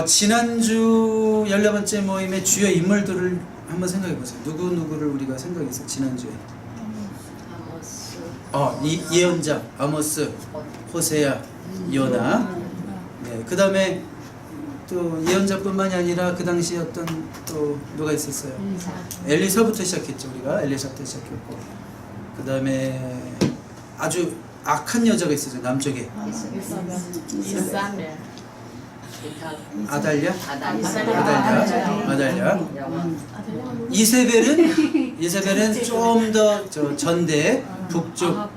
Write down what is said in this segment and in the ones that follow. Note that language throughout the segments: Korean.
지난주 14번째 모임의 주요 인물들을 한번 생각해 보세요. 누구누구를 우리가 생각했어요, 지난주에? 예언자, 아모스, 호세야, 요나. 네, 그 다음에 또 예언자뿐만이 아니라 그 당시에 어떤 또 누가 있었어요? 엘리사부터 시작했죠. 우리가 엘리사부터 시작했고, 그 다음에 아주 악한 여자가 있었죠, 남쪽에. 아달랴. 이세벨은 좀 더 전대 북쪽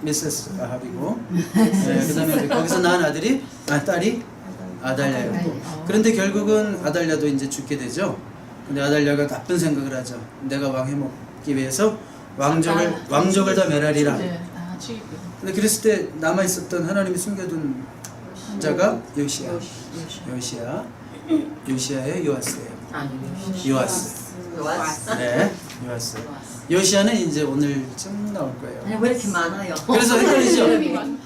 미세스 아합이고, 네, 그다음에 거기서 낳은 딸이 아달랴였고. 그런데 결국은 아달랴도 이제 죽게 되죠. 근데 아달랴가 나쁜 생각을 하죠. 내가 왕 해먹기 위해서 왕족을 다 멸하리라. 근데 그랬을 때 남아 있었던 하나님이 숨겨둔 자가 요시야의 요아스예요. 요아스. 네, 요아스. 요시야는 이제 오늘쯤 나올 거예요. 아니, 왜 이렇게 많아요? 그래서 헷갈리죠?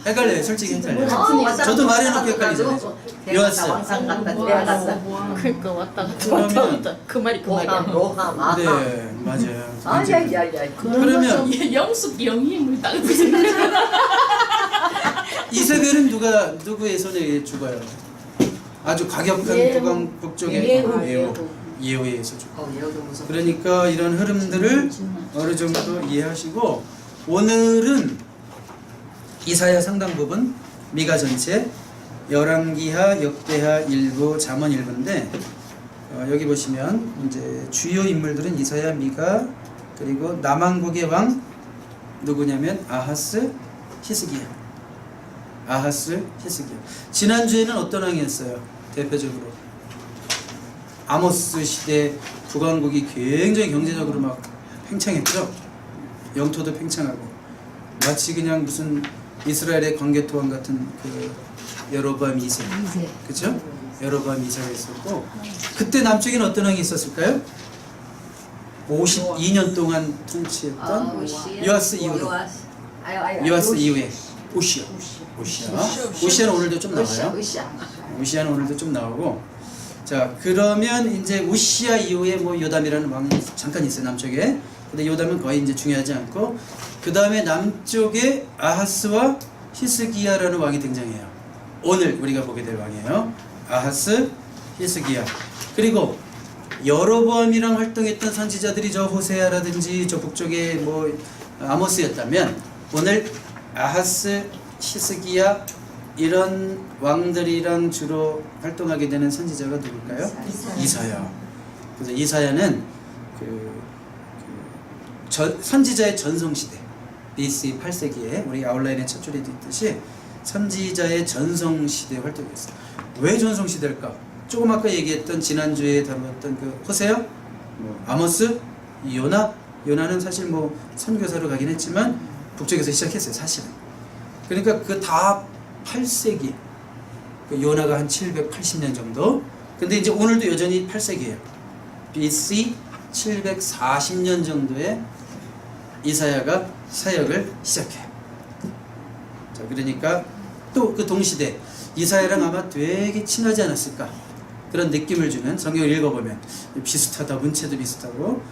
헷갈려요. 솔직히 헷갈려요. 저도 말해놓고 헷갈리잖아요. 요아스. 왕상 같다, 내가 같다. 그러니까 왔다 갔다 그 말이 그 말이야. 로함, 아함. 네, 맞아요. 아야야야. 그러면 영숙 영희물 딱 이세벨은 누구의 손에 의해 죽어요? 아주 과격한 북쪽의 예후에 의해서 죽어요. 예후도 무섭고. 그러니까 이런 흐름들을 어느 정도 이해하시고, 오늘은 이사야 상당 부분, 미가 전체, 열왕기하, 역대하 일부, 잠언 일부인데, 여기 보시면 이제 주요 인물들은 이사야, 미가, 그리고 남왕국의 왕 누구냐면 아하스, 히스기야. 지난주에는 어떤 왕이었어요? 대표적으로 아모스 시대 북왕국이 굉장히 경제적으로 막 팽창했죠. 영토도 팽창하고 마치 그냥 무슨 이스라엘의 광개토왕 같은 그 여로보암 2세, 그렇죠? 여로보암 2세가 있었고, 그때 남쪽에는 어떤 왕이 있었을까요? 52년 동안 통치했던 요아스 이후에 우시아는 오늘도 좀 나와요. 우시아는 오늘도 좀 나오고. 자, 그러면 이제 우시아 이후에 뭐 요담이라는 왕이 잠깐 있어요, 남쪽에. 근데 요담은 거의 이제 중요하지 않고, 그 다음에 남쪽에 아하스와 히스기야라는 왕이 등장해요. 오늘 우리가 보게 될 왕이에요. 아하스, 히스기야. 그리고 여로보암이랑 활동했던 선지자들이 저 호세아라든지 저 북쪽에 뭐 아모스였다면, 오늘 아하스, 히스기야 이런 왕들이랑 주로 활동하게 되는 선지자가 누굴까요? 이사야. 그래서 이사야는 선지자의 전성시대, BC 8세기에 우리 아웃라인의 첫 줄에도 있듯이 선지자의 전성시대에 활동했어요. 왜 전성시대일까? 조금 아까 얘기했던 지난주에 다루었던 그 호세야, 아모스, 요나는 사실 뭐 선교사로 가긴 했지만 북쪽에서 시작했어요, 사실은. 그러니까 그 다 8세기, 그 요나가 한 780년 정도. 근데 이제 오늘도 여전히 8세기예요. BC 740년 정도에 이사야가 사역을 시작해요. 자, 그러니까 또 그 동시대 이사야랑 아마 되게 친하지 않았을까, 그런 느낌을 주는, 성경을 읽어보면 비슷하다, 문체도 비슷하고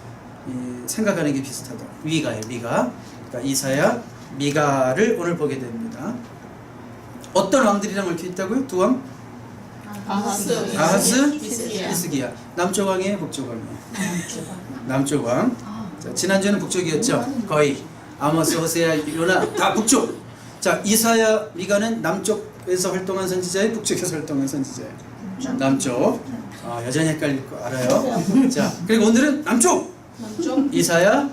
생각하는 게 비슷하다. 미가예요, 미가. 그러니까 이사야, 미가를 오늘 보게 됩니다. 어떤 왕들이랑 얽혀 있다고요? 두 왕? 아하스, 히스기야. 남쪽 왕이에요, 북쪽 왕이에요? 남쪽 왕. 자, 지난주에는 북쪽이었죠. 거의 아모스, 호세야, 요나 다 북쪽. 자, 이사야, 미가는 남쪽에서 활동한 선지자예요, 북쪽에서 활동한 선지자예요? 남쪽. 여전히 헷갈릴 거 알아요. 자, 그리고 오늘은 남쪽. 이사야,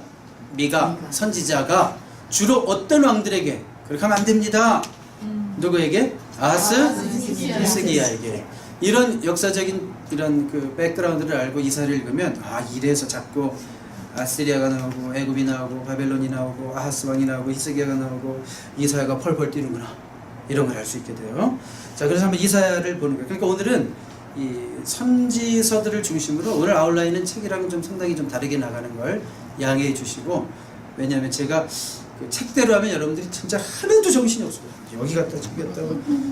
미가 선지자가 주로 어떤 왕들에게, 그렇게 하면 안 됩니다. 누구에게? 아하스, 히스기야에게. 이런 역사적인 이런 그 백그라운드를 알고 이사를 읽으면, 이래서 자꾸 아시리아가 나오고 애굽이 나오고 바벨론이 나오고 아하스 왕이 나오고 히스기야가 나오고 이사야가 펄펄 뛰는구나, 이런 걸 알 수 있게 돼요. 자, 그래서 한번 이사야를 보는 거예요. 그러니까 오늘은 이 선지서들을 중심으로, 오늘 아웃라인은 책이랑 좀 상당히 좀 다르게 나가는 걸 양해해 주시고, 왜냐하면 제가 그 책대로 하면 여러분들이 진짜 하나도 정신이 없어요. 여기 갔다 저기 갔다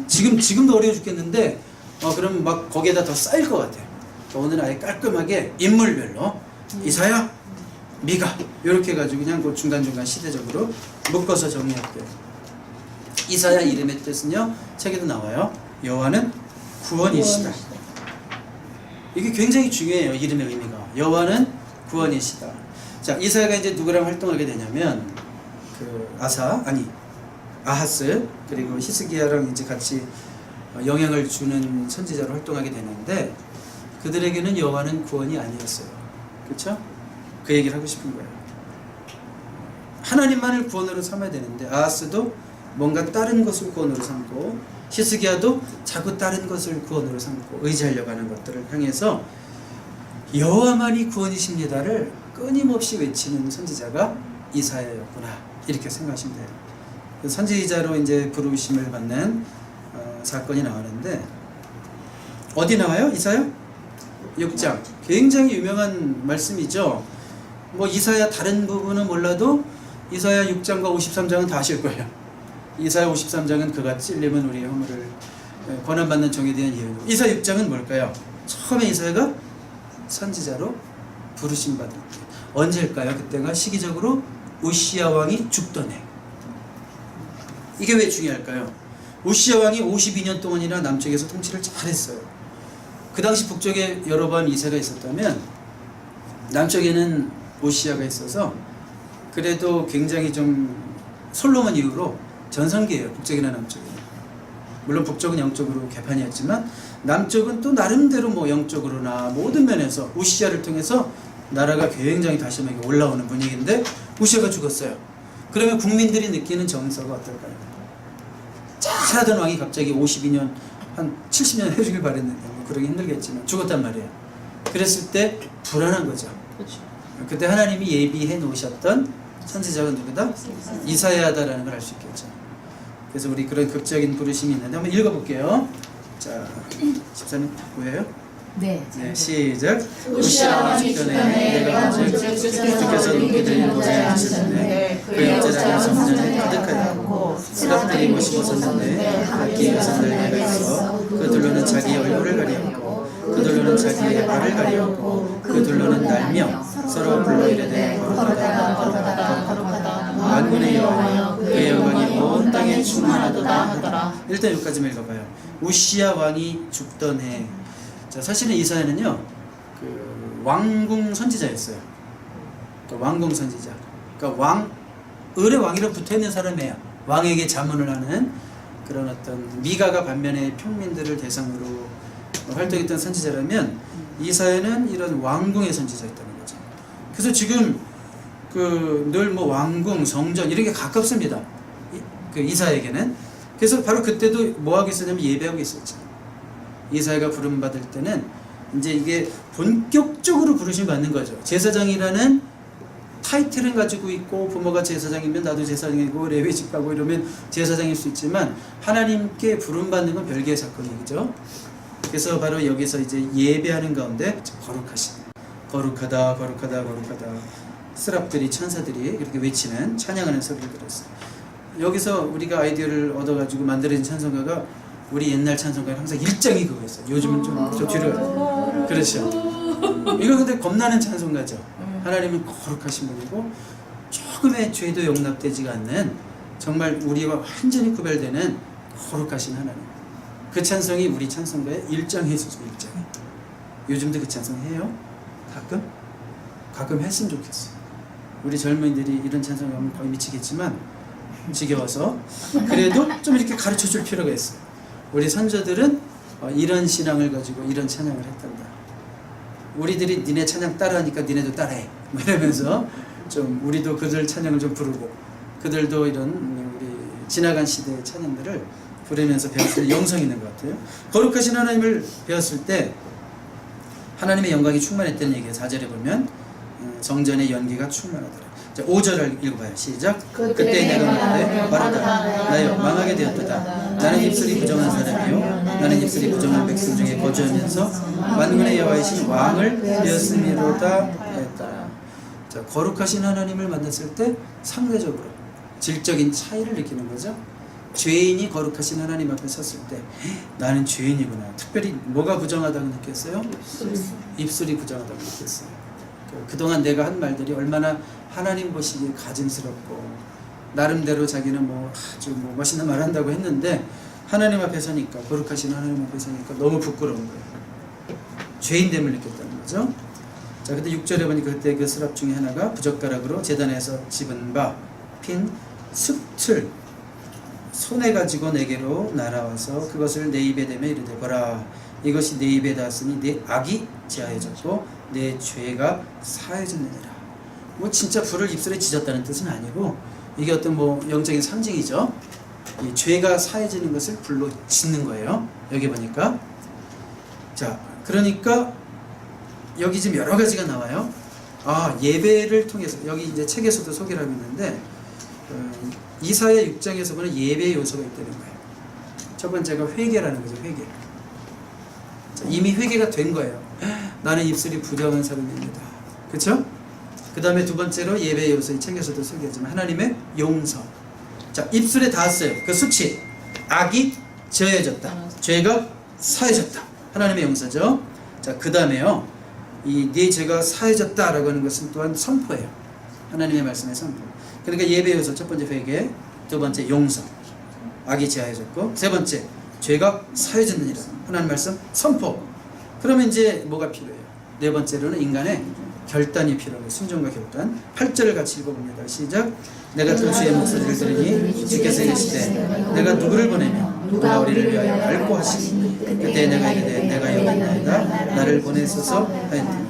지금도 어려워 죽겠는데, 그럼 막 거기에다 더 쌓일 것 같아요. 오늘은 아예 깔끔하게 인물별로 이사야, 미가 이렇게 해가지고 그냥 그 중간중간 시대적으로 묶어서 정리할게요. 이사야 이름의 뜻은요, 책에도 나와요. 여호와는 구원이시다. 이게 굉장히 중요해요. 이름의 의미가. 여호와는 구원이시다. 자, 이사야가 이제 누구랑 활동하게 되냐면 아하스 그리고 히스기야랑 이제 같이 영향을 주는 선지자로 활동하게 되는데, 그들에게는 여호와는 구원이 아니었어요. 그렇죠? 그 얘기를 하고 싶은 거예요. 하나님만을 구원으로 삼아야 되는데, 아하스도 뭔가 다른 것을 구원으로 삼고, 히스기야도 자꾸 다른 것을 구원으로 삼고 의지하려고 하는 것들을 향해서 여호와만이 구원이십니다를 끊임없이 외치는 선지자가 이사야였구나, 이렇게 생각하시면 돼요. 선지자로 이제 부르심을 받는 사건이 나오는데, 어디 나와요? 이사야 6장. 굉장히 유명한 말씀이죠. 뭐 이사야 다른 부분은 몰라도 이사야 6장과 53장은 다 아실 거예요. 이사야 53장은 그가 찔림은 우리의 허물을 고난받는 종에 대한 예언. 이사야 6장은 뭘까요? 처음에 이사야가 선지자로 부르심 받을 때 언제일까요? 그때가 시기적으로 우시야 왕이 죽던 해. 이게 왜 중요할까요? 우시야 왕이 52년 동안이나 남쪽에서 통치를 잘했어요. 그 당시 북쪽에 여러 번 이세가 있었다면 남쪽에는 우시야가 있어서 그래도 굉장히 좀 솔로몬 이후로 전성기예요. 북쪽이나 남쪽이. 물론 북쪽은 영적으로 개판이었지만 남쪽은 또 나름대로 뭐 영적으로나 모든 면에서 우시야를 통해서 나라가 굉장히 다시 한번 올라오는 분위기인데, 우시야가 죽었어요. 그러면 국민들이 느끼는 정서가 어떨까요? 잘하던 왕이 갑자기 52년 한 70년 해주길 바랬는데 뭐 그러기 힘들겠지만 죽었단 말이에요. 그랬을 때 불안한 거죠. 그렇죠. 그때 하나님이 예비해 놓으셨던 선지자가 누구다? 이사야다라는 걸 알 수 있겠죠. 그래서 우리 그런 극적인 부르심이 있는데 한번 읽어볼게요. 자, 14님 보여요? 네. 네, 시작. 우시야 왕이 전에 내가 주께서 너희들을 보내 하셨는데 그 역제장에서 문전에 가득하였고 스랍들이 모시고 섰는데 각기 여성들에게 있어 그들로는 자기 얼굴을 가리었고 그들로는 자기의 발을 가리었고 그들로는 날며 서로 불러 이르되 거룩하다 만군의 여호와여 그의 영광이 온 땅에 충만하도다 하더라. 일단 여기까지만 읽어봐요. 우시야 왕이 죽던 해. 자, 사실은 이사야는요, 그 왕궁 선지자였어요. 그러니까 왕궁 선지자. 그러니까 을의 왕이랑 붙어있는 사람이에요. 왕에게 자문을 하는 그런 어떤, 미가가 반면에 평민들을 대상으로 활동했던 선지자라면 이사야는 이런 왕궁의 선지자였다는 거죠. 그래서 지금 그 늘 뭐 왕궁, 성전 이런 게 가깝습니다. 그 이사야에게는. 그래서 바로 그때도 뭐 하고 있었냐면 예배하고 있었죠. 이사야가 부름 받을 때는 이제 이게 본격적으로 부르심 받는 거죠. 제사장이라는 타이틀은 가지고 있고, 부모가 제사장이면 나도 제사장이고 레위직 가고 이러면 제사장일 수 있지만 하나님께 부름 받는 건 별개의 사건이죠. 그래서 바로 여기서 이제 예배하는 가운데 거룩하다 거룩하다 거룩하다 스랍들이 천사들이 이렇게 외치는 찬양하는 소리를 들었어요. 여기서 우리가 아이디어를 얻어가지고 만들어진 찬송가가, 우리 옛날 찬송가는 항상 1장이 그거였어요. 요즘은 좀 뒤로 가요. 그렇죠. 이거 근데 겁나는 찬송가죠. 하나님은 거룩하신 분이고 조금의 죄도 용납되지가 않는, 정말 우리와 완전히 구별되는 거룩하신 하나님. 그 찬송이 우리 찬송가에 1장에 있어서 1장에. 요즘도 그 찬송 해요? 가끔 했으면 좋겠어요. 우리 젊은이들이 이런 찬송 하면 거의 미치겠지만 지겨워서 그래도 좀 이렇게 가르쳐 줄 필요가 있어요. 우리 선조들은 이런 신앙을 가지고 이런 찬양을 했단다. 우리들이 니네 찬양 따라하니까 니네도 따라해, 뭐 이러면서 좀 우리도 그들 찬양을 좀 부르고, 그들도 이런 우리 지나간 시대의 찬양들을 부르면서 배웠을 때 영성이 있는 것 같아요. 거룩하신 하나님을 배웠을 때 하나님의 영광이 충만했다는 얘기예요. 4절에 보면 성전의 연기가 충만하더라. 자, 5절을 읽어봐요. 시작. 그때 내가 말하되 바로다 나여 망하게 되었도다. 나는 입술이 부정한 사람이요 나는 입술이 부정한 백성 중에 거주하면서 만군의 여호와이신 왕을 배웠음이로다 하였더라. 자, 거룩하신 하나님을 만났을 때 상대적으로 질적인 차이를 느끼는 거죠. 죄인이 거룩하신 하나님 앞에 섰을 때 나는 죄인이구나. 특별히 뭐가 부정하다고 느꼈어요? 입술이 부정하다고 느꼈어요. 그동안 내가 한 말들이 얼마나 하나님 보시기에 가증스럽고 나름대로 자기는 뭐 아주 뭐 멋있는 말 한다고 했는데 하나님 앞에 서니까, 거룩하신 하나님 앞에 서니까 너무 부끄러운 거예요. 죄인됨을 느꼈다는 거죠. 자, 근데 6절에 보니까 그때 그 스랍 중에 하나가 부젓가락으로 제단에서 집은 바 핀 숯을 손에 가지고 내게로 날아와서 그것을 내 입에 대며 이르되 보라, 이것이 내 입에 닿았으니 내 악이 제하여졌고 내 죄가 사해졌느니라. 뭐 진짜 불을 입술에 지졌다는 뜻은 아니고 이게 어떤 뭐 영적인 상징이죠. 이 죄가 사해지는 것을 불로 짓는 거예요. 여기 보니까. 자, 그러니까 여기 지금 여러 가지가 나와요. 아, 예배를 통해서 여기 이제 책에서도 소개를 하고 있는데 이사야 6장에서 보면 예배의 요소가 있다는 거예요. 첫 번째가 회개라는 거죠. 회개. 자, 이미 회개가 된 거예요. 나는 입술이 부정한 사람입니다. 그렇죠? 그 다음에 두 번째로 예배의 요소, 이 책에서도 소개하지만 하나님의 용서. 자, 입술에 닿았어요. 그 수치. 악이 제어해졌다. 죄가 사해졌다. 하나님의 용서죠. 자, 그 다음에요. 이 네 죄가 사해졌다라고 하는 것은 또한 선포예요. 하나님의 말씀의 선포. 그러니까 예배의 요소, 첫 번째 회개, 두 번째 용서. 악이 제하여졌고, 세 번째 죄가 사해졌느니라. 하나님 말씀 선포. 그러면 이제 뭐가 필요해요? 네 번째로는 인간의 결단이 필요해요. 순종과 결단. 8절을 같이 읽어봅니다. 시작. 내가 또 주의 목소리를 들으니 주께서 이르시되 내가 누구를 보내며 누가 우리를 위하여 알고 하시니 그때 내가 이르되 내가 여기 있나이다 나를 보내소서 하였더니.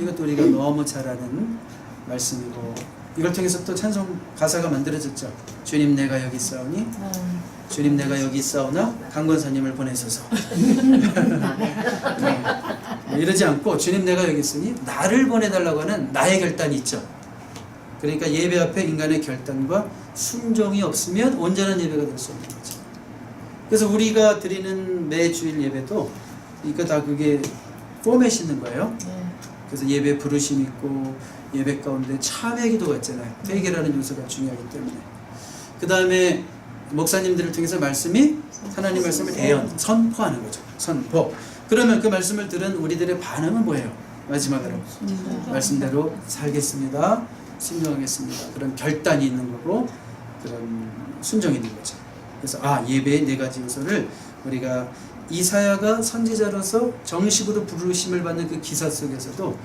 이것도 우리가 너무 잘 아는 말씀이고 이걸 통해서 또 찬송 가사가 만들어졌죠. 주님 내가 여기 있사오니 주님 내가 여기 있사오나 강권사님을 보내소서. 이러지 않고 주님 내가 여기 있으니 나를 보내달라고 하는 나의 결단이 있죠. 그러니까 예배 앞에 인간의 결단과 순종이 없으면 온전한 예배가 될 수 없는 거죠. 그래서 우리가 드리는 매주일 예배도 그러니까 다 그게 포맷이 있는 거예요. 그래서 예배 부르심 있고 예배 가운데 참회 기도가 있잖아요. 회개라는 요소가 중요하기 때문에. 그 다음에 목사님들을 통해서 말씀이 하나님 말씀을 대연, 선포하는 거죠. 선포. 그러면 그 말씀을 들은 우리들의 반응은 뭐예요? 마지막으로 말씀대로 살겠습니다. 순종하겠습니다. 그런 결단이 있는 거고 그런 순종이 있는 거죠. 그래서 예배의 네 가지 요소를 우리가 이사야가 선지자로서 정식으로 부르심을 받는 그 기사 속에서도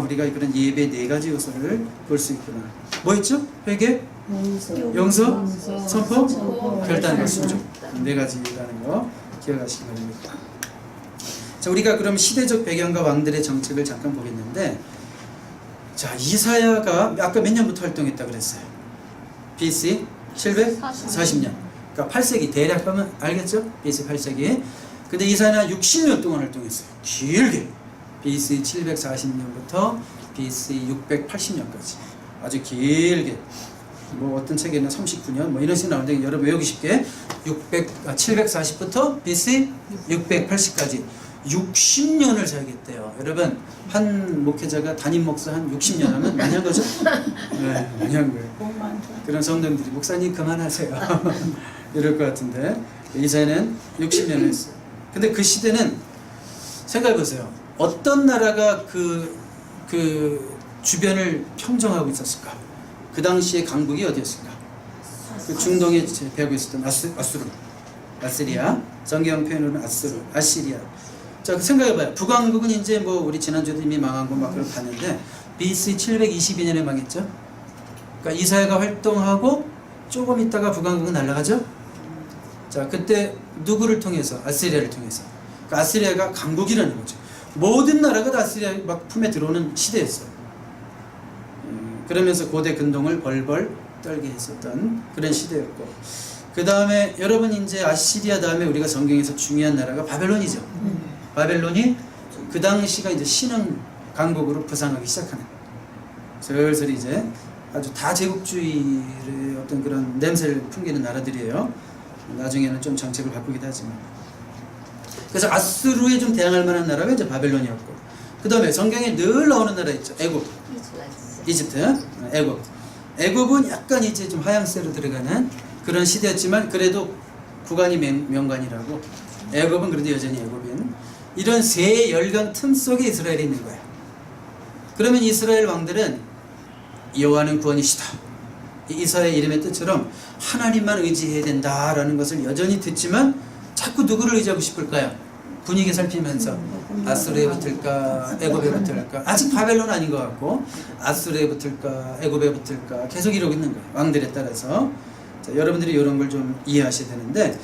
우리가 그런 예배 네 가지 요소를 볼 수 있구나. 뭐 있죠? 회개, 용서, 선포, 결단과 순종. 네 가지라는 거 기억하시기 바랍니다. 자, 우리가 그럼 시대적 배경과 왕들의 정책을 잠깐 보겠는데, 자, 이사야가 아까 몇 년부터 활동했다 그랬어요? BC 740년. 그러니까 8세기 대략 하면 알겠죠? BC 8세기. 근데 이사야는 60년 동안 활동했어요. 길게. BC 740년부터 BC 680년까지. 아주 길게. 뭐 어떤 책에는 39년 뭐 이런 식으로 나오는데 여러분 외우기 쉽게 740부터 BC 680까지 60년을 살겠대요. 여러분 한 목회자가 담임 목사 한 60년 하면 많이 한 거죠? 네, 많이 한 거예요. 그런 성도님들이 목사님 그만하세요. 이럴 것 같은데 이사야는 60년을 했어요. 근데 그 시대는 생각해보세요. 어떤 나라가 그 주변을 평정하고 있었을까? 그 당시에 강국이 어디였을까? 그 중동에 배하고 있었던 아스리아. 성경 표현으로는 아시리아. 자, 생각해봐요. 북왕국은 이제 뭐 우리 지난주에도 이미 망한 거 막 그걸 봤는데 BC 722년에 망했죠. 그러니까 이사야가 활동하고 조금 있다가 북왕국은 날아가죠. 자, 그때 누구를 통해서? 아시리아를 통해서. 그러니까 아시리아가 강국이라는 거죠. 모든 나라가 다 아시리아 막 품에 들어오는 시대였어요. 그러면서 고대 근동을 벌벌 떨게 했었던 그런 시대였고, 그 다음에 여러분 이제 아시리아 다음에 우리가 성경에서 중요한 나라가 바벨론이죠. 바벨론이 그 당시가 이제 신흥 강국으로 부상하기 시작하는, 슬슬 이제 아주 다제국주의의 어떤 그런 냄새를 풍기는 나라들이에요. 나중에는 좀 정책을 바꾸기도 하지만. 그래서 아수르에 좀 대항할 만한 나라가 이제 바벨론이었고, 그 다음에 성경에 늘 나오는 나라 있죠. 애굽. 이집트, 애굽. 애굽은 약간 이제 좀 하향세로 들어가는 그런 시대였지만 그래도 구간이 명관이라고 애굽은 그래도 여전히 애굽인 이런 세 열강 틈 속에 이스라엘이 있는 거야. 그러면 이스라엘 왕들은 여호와는 구원이시다. 이사야의 이름의 뜻처럼 하나님만 의지해야 된다라는 것을 여전히 듣지만 자꾸 누구를 의지하고 싶을까요? 분위기 살피면서 아수르에 붙을까 애굽에 붙을까 아직 바벨론 아닌 것 같고 아수르에 붙을까 애굽에 붙을까 계속 이러고 있는 거예요. 왕들에 따라서. 자, 여러분들이 이런 걸 좀 이해하셔야 되는데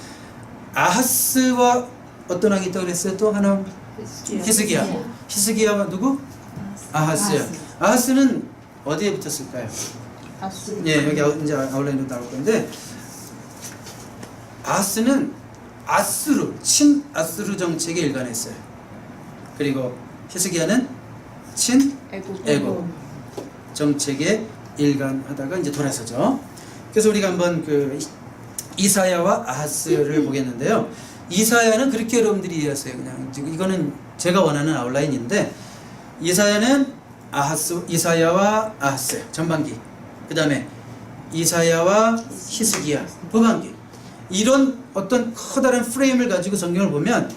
아하스와 어떤 왕이 있다고 그랬어요? 또 하나 히스기야. 히스기야와 누구? 아하스요. 아하스는 어디에 붙었을까요? 아수. 예, 여기 이제 아웃라인으로 나올 건데 아하스는 아수르, 친아수르 정책에 일관했어요. 그리고 히스기야는 친애굽 정책에 일관하다가 이제 돌아서죠. 그래서 우리가 한번 그 이사야와 아하스를 보겠는데요. 이사야는 그렇게 여러분들이 이해하세요. 그냥 이거는 제가 원하는 아웃라인인데 이사야는 이사야와 아하스 전반기, 그 다음에 이사야와 히스기야 후반기, 이런 어떤 커다란 프레임을 가지고 성경을 보면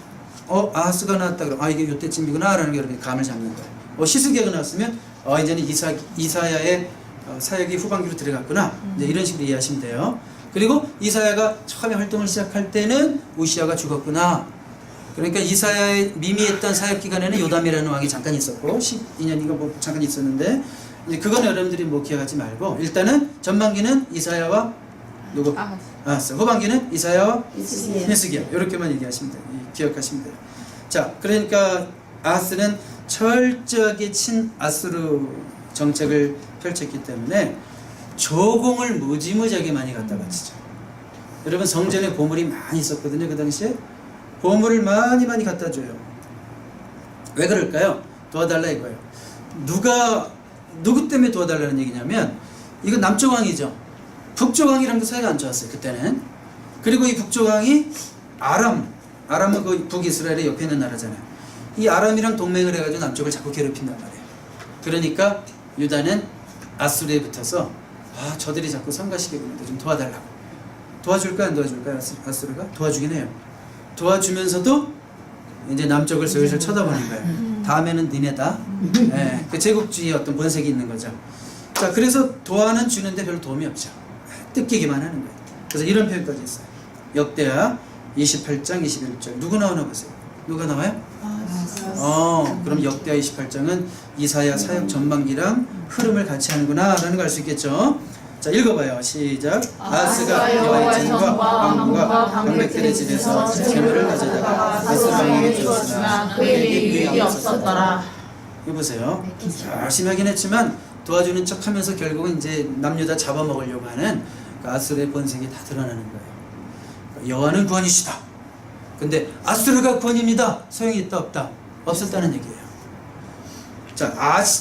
아하스가 나왔다 그러면 이게 요때쯤이구나 라는 게 여러분이 감을 잡는 거예요. 히스기야가 나왔으면 이제는 이사야의 사역이 후반기로 들어갔구나, 이제 이런 식으로 이해하시면 돼요. 그리고 이사야가 처음에 활동을 시작할 때는 우시아가 죽었구나. 그러니까 이사야의 미미했던 사역 기간에는 요담이라는 왕이 잠깐 있었고 12년인가 뭐 잠깐 있었는데 이제 그건 여러분들이 뭐 기억하지 말고 일단은 전반기는 이사야와 누구? 아하스. 후반기는 이사야와 히스기야. 이렇게만 얘기하시면 돼요. 기억하시면 돼요. 자, 그러니까 아하스는 철저하게 친아수르 정책을 펼쳤기 때문에 조공을 무지무지하게 많이 갖다 바치죠. 여러분 성전에 보물이 많이 있었거든요. 그 당시에 보물을 많이 갖다 줘요. 왜 그럴까요? 도와달라 이거예요. 누구 때문에 도와달라는 얘기냐면 이건 남쪽 왕이죠. 북쪽 왕이랑도 사이가 안 좋았어요. 그때는. 그리고 이 북쪽 왕이 아람은 그 북이스라엘의 옆에 있는 나라잖아요. 이 아람이랑 동맹을 해가지고 남쪽을 자꾸 괴롭힌단 말이에요. 그러니까 유다는 아수르에 붙어서 저들이 자꾸 성가시게 보는데 좀 도와달라고. 도와줄까 안 도와줄까요? 아수르가? 도와주긴 해요. 도와주면서도 이제 남쪽을 슬슬 쳐다보는 거예요. 다음에는 니네다. 예, 그 제국주의의 어떤 본색이 있는 거죠. 자, 그래서 도와는 주는데 별로 도움이 없죠. 뜯기기만 하는 거예요. 그래서 이런 표현까지 있어요. 역대하 28장 21절. 누구 나오나 보세요. 누가 나와요? 그럼 역대하 28장은 이사야 사역 전반기랑 흐름을 같이 하는구나 라는 걸 알 수 있겠죠. 자, 읽어봐요. 시작. 아하스가 여호와의 전과 왕궁과 병맥들의 집에서 재물을 가져다가 아스라 왕에게 주었으나 그에게 유익이 없었더라. 이거 보세요. 열심히 하긴 했지만 도와주는 척 하면서 결국은 이제 남유다 잡아먹으려고 하는 그 아수르의 본색이 다 드러나는 거예요. 여호와는 구원이시다. 근데 아수르가 구원입니다. 소용이 있다 없다? 없었다는 얘기예요. 자,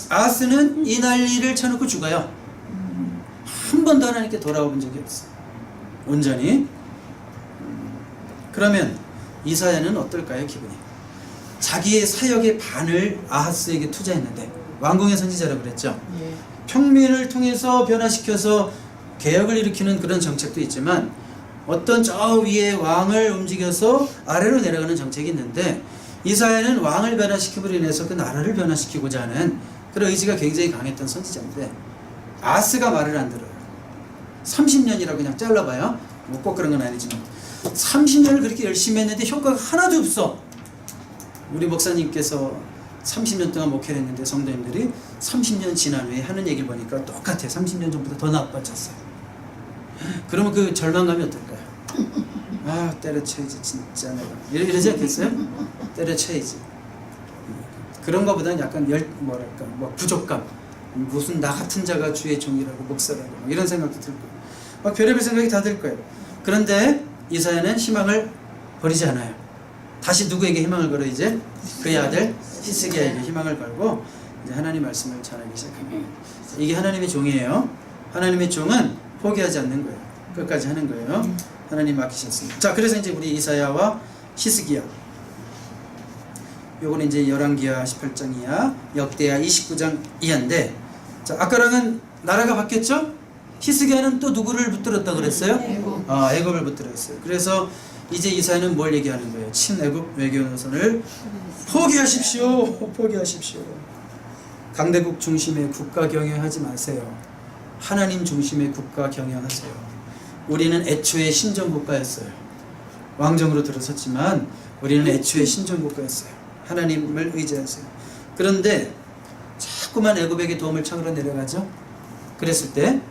아하스는 이 난리를 쳐놓고 죽어요. 한 번도 하나님께 돌아와 본 적이 없어요. 온전히. 그러면 이사야는 어떨까요? 기분이. 자기의 사역의 반을 아하스에게 투자했는데 왕궁의 선지자라고 그랬죠. 평민을 통해서 변화시켜서 개혁을 일으키는 그런 정책도 있지만 어떤 저 위에 왕을 움직여서 아래로 내려가는 정책이 있는데 이사야는 왕을 변화시킴으로 인해서 그 나라를 변화시키고자 하는 그런 의지가 굉장히 강했던 선지자인데 아하스가 말을 안 들어요. 30년이라고 그냥 잘라봐요. 뭐 꼭 그런 건 아니지만 30년을 그렇게 열심히 했는데 효과가 하나도 없어. 우리 목사님께서 30년 동안 목회를 했는데 성도님들이 30년 지난 후에 하는 얘기를 보니까 똑같아. 30년 전보다 더 나빠졌어요. 그러면 그 절망감이 어떨까요? 때려쳐야지 진짜 내가 이러지 않겠어요? 때려쳐야지. 그런 거보다는 약간 부족감, 무슨 나 같은 자가 주의 종이라고 목사라고 이런 생각도 들고 막 별의별 생각이 다 들 거예요. 그런데 이사야는 희망을 버리지 않아요. 다시 누구에게 희망을 걸어? 이제 그의 아들 히스기야에게 희망을 걸고 이제 하나님 말씀을 전하기 시작합니다. 이게 하나님의 종이에요. 하나님의 종은 포기하지 않는 거예요. 끝까지 하는 거예요. 하나님 맡기셨습니다. 자, 그래서 이제 우리 이사야와 히스기야, 요거는 이제 열왕기하 18장 이하, 역대하 29장 이하인데, 자, 아까랑은 나라가 바뀌었죠? 히스기야는 또 누구를 붙들었다 그랬어요? 애굽을 붙들었어요. 그래서 이제 이사야는 뭘 얘기하는 거예요? 친애굽 외교 노선을 포기하십시오. 포기하십시오. 강대국 중심의 국가 경영하지 마세요. 하나님 중심의 국가 경영하세요. 우리는 애초에 신정국가였어요. 왕정으로 들어섰지만 우리는 애초에 신정국가였어요. 하나님을 의지하세요. 그런데 자꾸만 애굽에게 도움을 청으로 내려가죠. 그랬을 때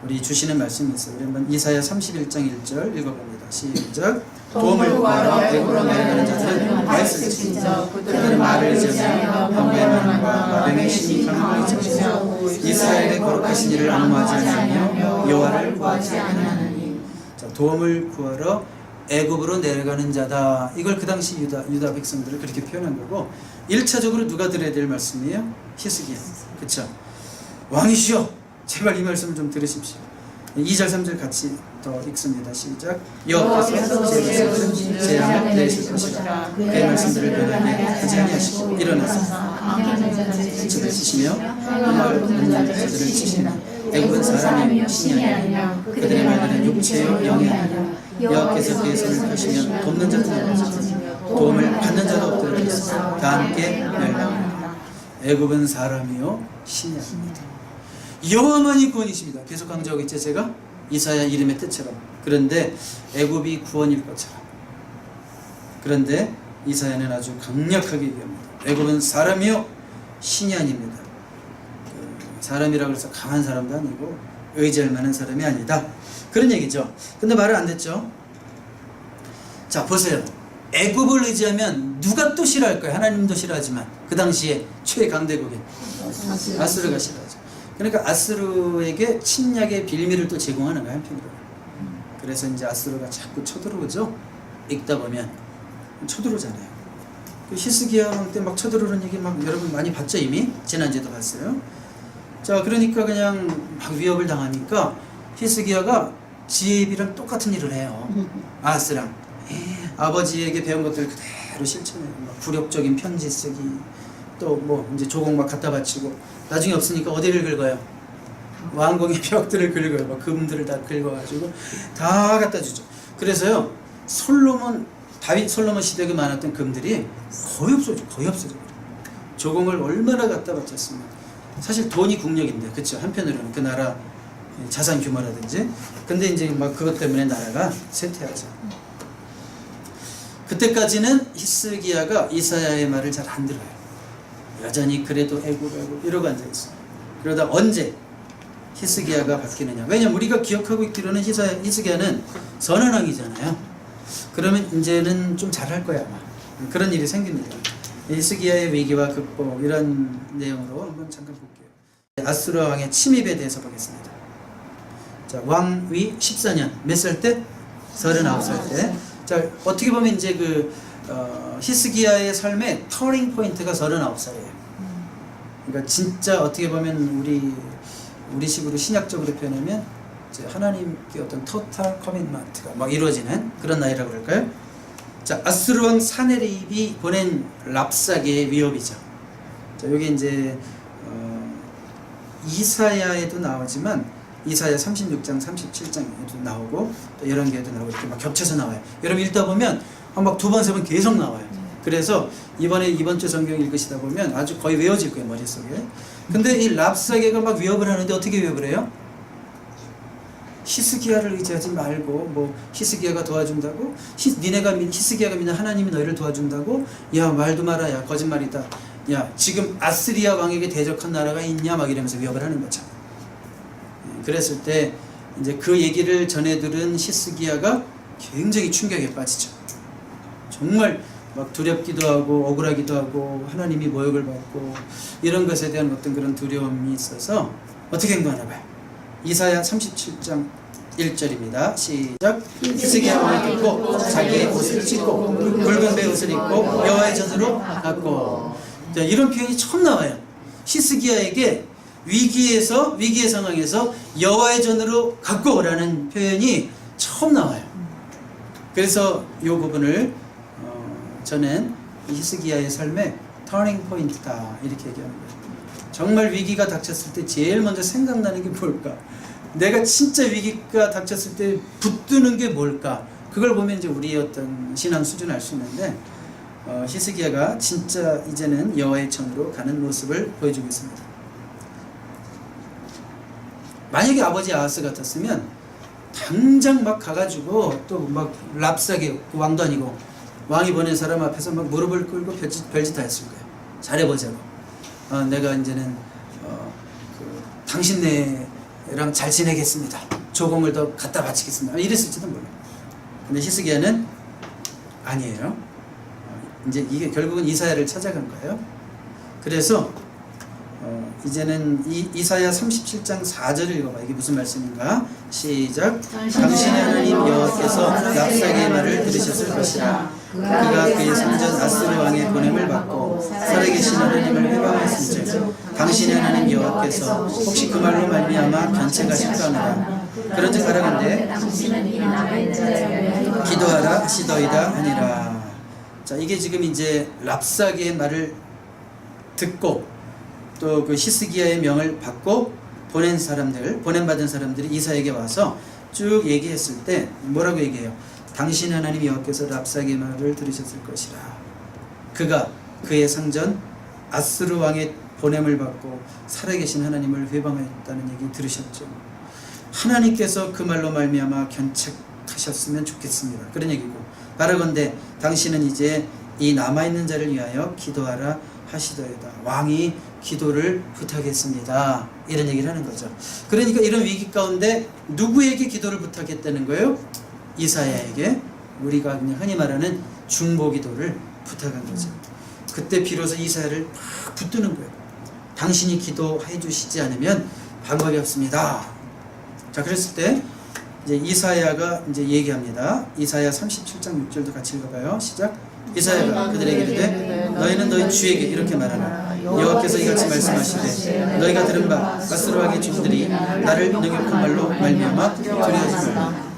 우리 주시는 말씀이 있어요. 우리 한번 이사야 31장 1절 읽어봅니다. 시작. 도움을 구하러 애굽으로 내려가는 자들은 말씀을 지키죠. 그들은 말을 의지하며 방배의 만과 마병의 신이 강을 의지하고 이스라엘의 거룩하신 이를 앙호하지 아니하며 여호와를 구하지 아니하나니. 자, 도움을 구하러 애굽으로 내려가는 자다. 이걸 그 당시 유다 백성들을 그렇게 표현한 거고, 1차적으로 누가 들어야 될 말씀이에요? 히스기야. 그쵸? 왕이시여, 제발 이 말씀을 좀 들으십시오. 2절 3절 같이 더 읽습니다. 시작. 여호와께서 제 것을 제 양을 내실 것이라. 그의 말씀들을 변하게 하지 아니하시고 일어나서 집을 치시며 흑암을 덮는 자들을 치시니 애굽은 사람이며 신이 아니며 그들의 말들은 육체요 영이 아니라 여호와께서 그의 손을 펴시면 돕는 자도 없으며 도움을 받는 자도 없도록 하시사 다 함께 멸망하리라. 애굽은 사람이요 신이 아닙니다. 여호와만이 구원이십니다. 계속 강조하고 있죠, 제가? 이사야 이름의 뜻처럼. 그런데 애굽이 구원일 것처럼. 그런데 이사야는 아주 강력하게 얘기합니다. 애굽은 사람이요 신이 아닙니다. 사람이라고 해서 강한 사람도 아니고 의지할 만한 사람이 아니다. 그런 얘기죠. 근데 말을 안 됐죠. 자, 보세요. 애굽을 의지하면 누가 또 싫어할 거예요? 하나님도 싫어하지만 그 당시에 최강대국인 아수르가 싫어하죠. 그러니까 아수르에게 침략의 빌미를 또 제공하는 거예요, 한편으로. 그래서 이제 아수르가 자꾸 쳐들어오죠. 읽다 보면 쳐들어오잖아요. 그 히스기야 왕 때 막 쳐들어오는 얘기 막 여러분 많이 봤죠, 이미? 지난주에도 봤어요. 자, 그러니까 그냥 막 위협을 당하니까 히스기야가 지혜비랑 똑같은 일을 해요. 아하스랑 아버지에게 배운 것들을 그대로 실천해요. 막 굴욕적인 편지 쓰기, 또 뭐 이제 조공 막 갖다 바치고, 나중에 없으니까 어디를 긁어요? 왕궁의 벽들을 긁어요. 막 금들을 다 긁어가지고 다 갖다 주죠. 그래서요, 솔로몬 시대에 많았던 금들이 거의 없어져. 조공을 얼마나 갖다 바쳤으면. 사실 돈이 국력인데, 그쵸? 한편으로는 그 나라 자산 규모라든지. 근데 이제 막 그것 때문에 나라가 쇠퇴하죠. 그때까지는 히스기야가 이사야의 말을 잘 안 들어요. 여전히 그래도 애굽 이러고 앉아있어요. 그러다 언제 히스기야가 바뀌느냐. 왜냐면 우리가 기억하고 있기로는 히스기야는 선언왕이잖아요. 그러면 이제는 좀 잘할 거야 아마. 그런 일이 생깁니다. 히스기야의 위기와 극복, 이런 내용으로 한번 잠깐 볼게요. 아수르 왕의 침입에 대해서 보겠습니다. 자, 왕위 14년, 몇 살 때? 39살 때. 자, 어떻게 보면 이제 히스기야의 삶의 터닝 포인트가 39살이에요. 그러니까 진짜 어떻게 보면 우리 식으로 신약적으로 표현하면 이제 하나님께 어떤 토탈 커밋먼트가 막 이루어지는 그런 나이라고 그럴까요? 자, 아수르 왕 사네립이 보낸 랍사게의 위협이죠. 자, 여기 이제 이사야에도 나오지만 이사야 36장, 37장에도 나오고 또 이런 게도 나오고 이렇게 막 겹쳐서 나와요. 여러분 읽다 보면 막 두 번, 세 번 계속 나와요. 그래서 이번 주 성경 읽으시다 보면 아주 거의 외워질 거예요, 머릿속에. 근데 이 랍사게가 막 위협을 하는데 어떻게 위협을 해요? 히스기야를 의지하지 말고, 뭐 히스기야가 도와준다고? 히스기야가 믿는 하나님이 너희를 도와준다고? 야, 말도 마라. 야, 거짓말이다. 야, 지금 아스리아 왕에게 대적한 나라가 있냐? 막 이러면서 위협을 하는 거죠. 그랬을 때 이제 그 얘기를 전해 들은 히스기야가 굉장히 충격에 빠지죠. 정말 막 두렵기도 하고 억울하기도 하고 하나님이 모욕을 받고 이런 것에 대한 어떤 그런 두려움이 있어서 어떻게 행동하나 봐요. 이사야 37장 1절입니다. 시작. 히스기야 왕이 듣고 자기의 옷을 찢고 붉은 베옷을 입고 여호와의 전으로 갔고. 자, 이런 표현이 처음 나와요. 히스기야에게 위기의 상황에서 여호와의 전으로 갖고 오라는 표현이 처음 나와요. 그래서 이 부분을 저는 히스기야의 삶의 터닝 포인트다 이렇게 얘기하는 거예요. 정말 위기가 닥쳤을 때 제일 먼저 생각나는 게 뭘까? 내가 진짜 위기가 닥쳤을 때 붙드는 게 뭘까? 그걸 보면 이제 우리의 어떤 신앙 수준을 알 수 있는데 히스기야가 진짜 이제는 여호와의 전으로 가는 모습을 보여주고 있습니다. 만약에 아버지 아하스 같았으면 당장 막 가가지고 또 막 랍싸게 왕도 아니고 왕이 보낸 사람 앞에서 막 무릎을 꿇고 별짓 다 했을 거예요. 잘해보자고. 내가 이제는 당신네랑 잘 지내겠습니다. 조공을 더 갖다 바치겠습니다. 이랬을지도 몰라요. 근데 히스기야는 아니에요. 이제 이게 결국은 이사야를 찾아간 거예요. 그래서 이제는 이사야 37장 4절을 읽어봐. 이게 무슨 말씀인가? 시작. 당신의 하나님 여호와께서 랍사게의 말을 들으셨을 것이라. 그가 그의 선전 아스르 왕의 보냄을 받고 살아계신 하나님을 회방하였은즉 당신의 하나님 여호와께서 혹시 그 말로 말미암아 견책하실까 하노라. 그런즉 가라간대 기도하라 하시더이다 하니라. 자, 이게 지금 이제 랍사게의 말을 듣고 또 그 히스기야의 명을 받고 보냄받은 사람들이 이사에게 와서 쭉 얘기했을 때 뭐라고 얘기해요? 당신 하나님 여호와께서 랍사게의 말을 들으셨을 것이라. 그가 그의 상전 아스르 왕의 보냄을 받고 살아계신 하나님을 회방하였다는 얘기 들으셨죠. 하나님께서 그 말로 말미암아 견책하셨으면 좋겠습니다. 그런 얘기고, 바라건대 당신은 이제 이 남아있는 자를 위하여 기도하라 하시더이다. 왕이 기도를 부탁했습니다. 이런 얘기를 하는 거죠. 그러니까 이런 위기 가운데 누구에게 기도를 부탁했다는 거예요? 이사야에게. 우리가 그냥 흔히 말하는 중보 기도를 부탁한 거죠. 그때 비로소 이사야를 막 붙드는 거예요. 당신이 기도해 주시지 않으면 방법이 없습니다. 자, 그랬을 때 이제 이사야가 이제 얘기합니다. 이사야 37장 6절도 같이 읽어봐요. 시작. 이사야가 그들에게 이르되 너희는 너희 주에게 이렇게 말하라. 여호와께서 이같이 말씀하시되 너희가 들은 바 아스르 왕의 주들이 나를 능욕한 말로 말미암아 두려워하지 말라.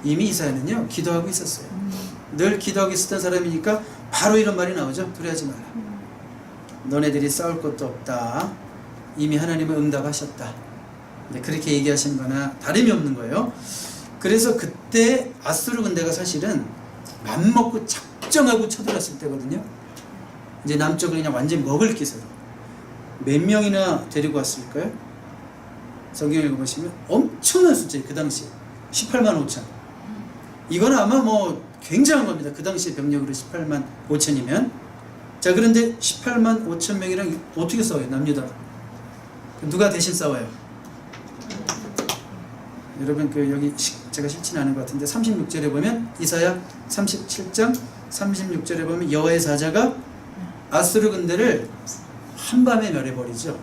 이미 이사야는요 기도하고 있었어요. 늘 기도하고 있었던 사람이니까 바로 이런 말이 나오죠. 두려워하지 말라. 너네들이 싸울 것도 없다. 이미 하나님은 응답하셨다. 근데 그렇게 얘기하신 거나 다름이 없는 거예요. 그래서 그때 아스르 군대가 사실은 맘먹고 작정하고 쳐들어왔을 때거든요. 이제 남쪽을 그냥 완전히 먹을 기세로 몇 명이나 데리고 왔을까요? 성경 읽어보시면 엄청난 숫자예요. 그 당시에 18만 5천. 이건 아마 뭐 굉장한 겁니다. 그 당시에 병력으로 18만 5천이면. 자, 그런데 18만 5천 명이랑 어떻게 싸워요? 남유다. 누가 대신 싸워요? 여러분 그 여기 제가 싫지는 않은 것 같은데 36절에 보면 이사야 37장 36절에 보면 여호와의 사자가 아스르 군대를 한밤에 멸해버리죠.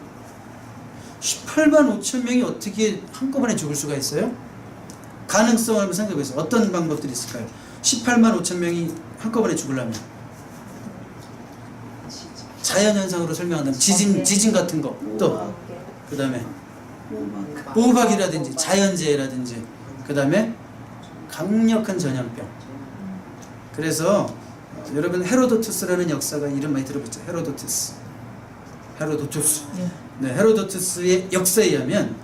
18만 5천 명이 어떻게 한꺼번에 죽을 수가 있어요? 가능성을 한번 생각해보세요. 어떤 방법들이 있을까요? 18만 5천 명이 한꺼번에 죽으려면 자연현상으로 설명한다면 지진 같은 거, 또 그 다음에 우박이라든지 자연재해라든지, 그 다음에 강력한 전염병. 그래서 여러분 헤로도투스라는 역사가 이름 많이 들어봤죠? 헤로도투스. 네, 헤로도투스의 역사에 의하면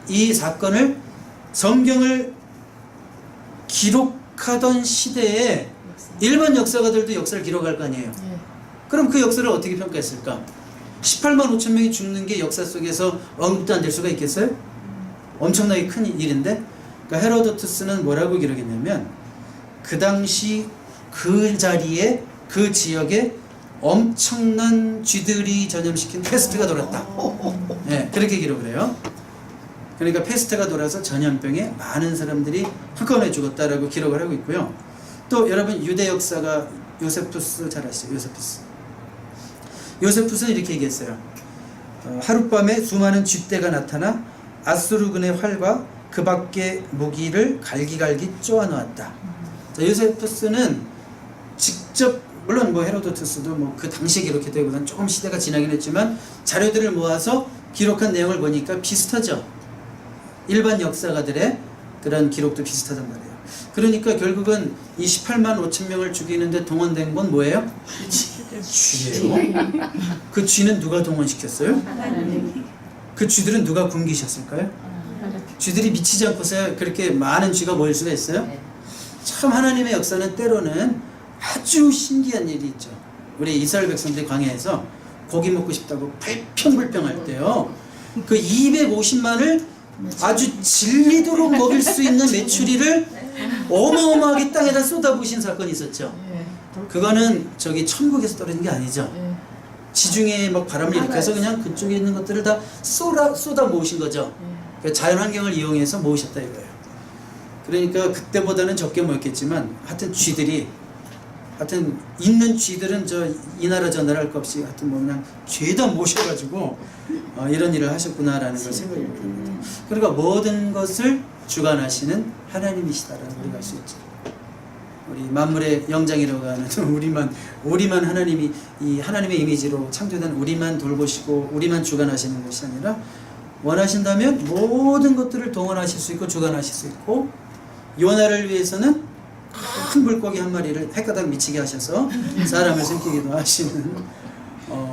이 사건을 성경을 기록하던 시대에 일반 역사가들도 역사를 기록할 거 아니에요. 그럼 그 역사를 어떻게 평가했을까? 18만 5천 명이 죽는 게 역사 속에서 언급도 안 될 수가 있겠어요? 엄청나게 큰 일인데, 그러니까 헤로도투스는 뭐라고 기록했냐면 그 당시 그 자리에 그 지역에 엄청난 쥐들이 전염시킨 페스트가 돌았다. 네, 그렇게 기록을 해요. 그러니까 페스트가 돌아서 전염병에 많은 사람들이 한꺼번에 죽었다라고 기록을 하고 있고요. 또 여러분 유대 역사가 요세푸스 잘 아시죠? 요세푸스는 이렇게 얘기했어요. 하룻밤에 수많은 쥐떼가 나타나 아수르군의 활과 그 밖의 무기를 갈기갈기 쪼아놓았다. 자, 요세푸스는 직접, 물론 뭐 헤로도투스도 뭐 그 당시에 기록했다기보다는 조금 시대가 지나긴 했지만 자료들을 모아서 기록한 내용을 보니까 비슷하죠. 일반 역사가들의 그런 기록도 비슷하단 말이에요. 그러니까 결국은 이 18만 5천 명을 죽이는데 동원된 건 뭐예요? 쥐예요. 그 쥐는 누가 동원시켰어요? 그 쥐들은 누가 굶기셨을까요? 쥐들이 미치지 않고서 그렇게 많은 쥐가 모일 수가 있어요? 네. 참 하나님의 역사는 때로는 아주 신기한 일이 있죠. 우리 이스라엘 백성들이 광야에서 고기 먹고 싶다고 불평불평할 때요, 그 250만을 아주 질리도록 먹일 수 있는 메추리를 어마어마하게 땅에다 쏟아부으신 사건이 있었죠. 그거는 저기 천국에서 떨어진 게 아니죠. 지중해에 막 바람을 일으켜서 그냥 그쪽에 있는 것들을 다 쏟아 모으신 거죠. 그러니까 자연 환경을 이용해서 모으셨다 이거예요. 그러니까 그때보다는 적게 모였겠지만 하여튼 쥐들이, 하여튼 있는 쥐들은 저 이 나라 저 나라 할 것 없이 하여튼 뭐 그냥 죄다 모셔가지고 이런 일을 하셨구나라는 걸 생각이 듭니다. 그러니까 모든 것을 주관하시는 하나님이시다라는 걸 우리가 알 수 있죠. 우리 만물의 영장이라고 하는 우리만 하나님이 이 하나님의 이미지로 창조된 우리만 돌보시고 우리만 주관하시는 것이 아니라 원하신다면 모든 것들을 동원하실 수 있고 주관하실 수 있고, 요나를 위해서는 큰 물고기 한 마리를 헷가닥 미치게 하셔서 사람을 삼키기도 하시는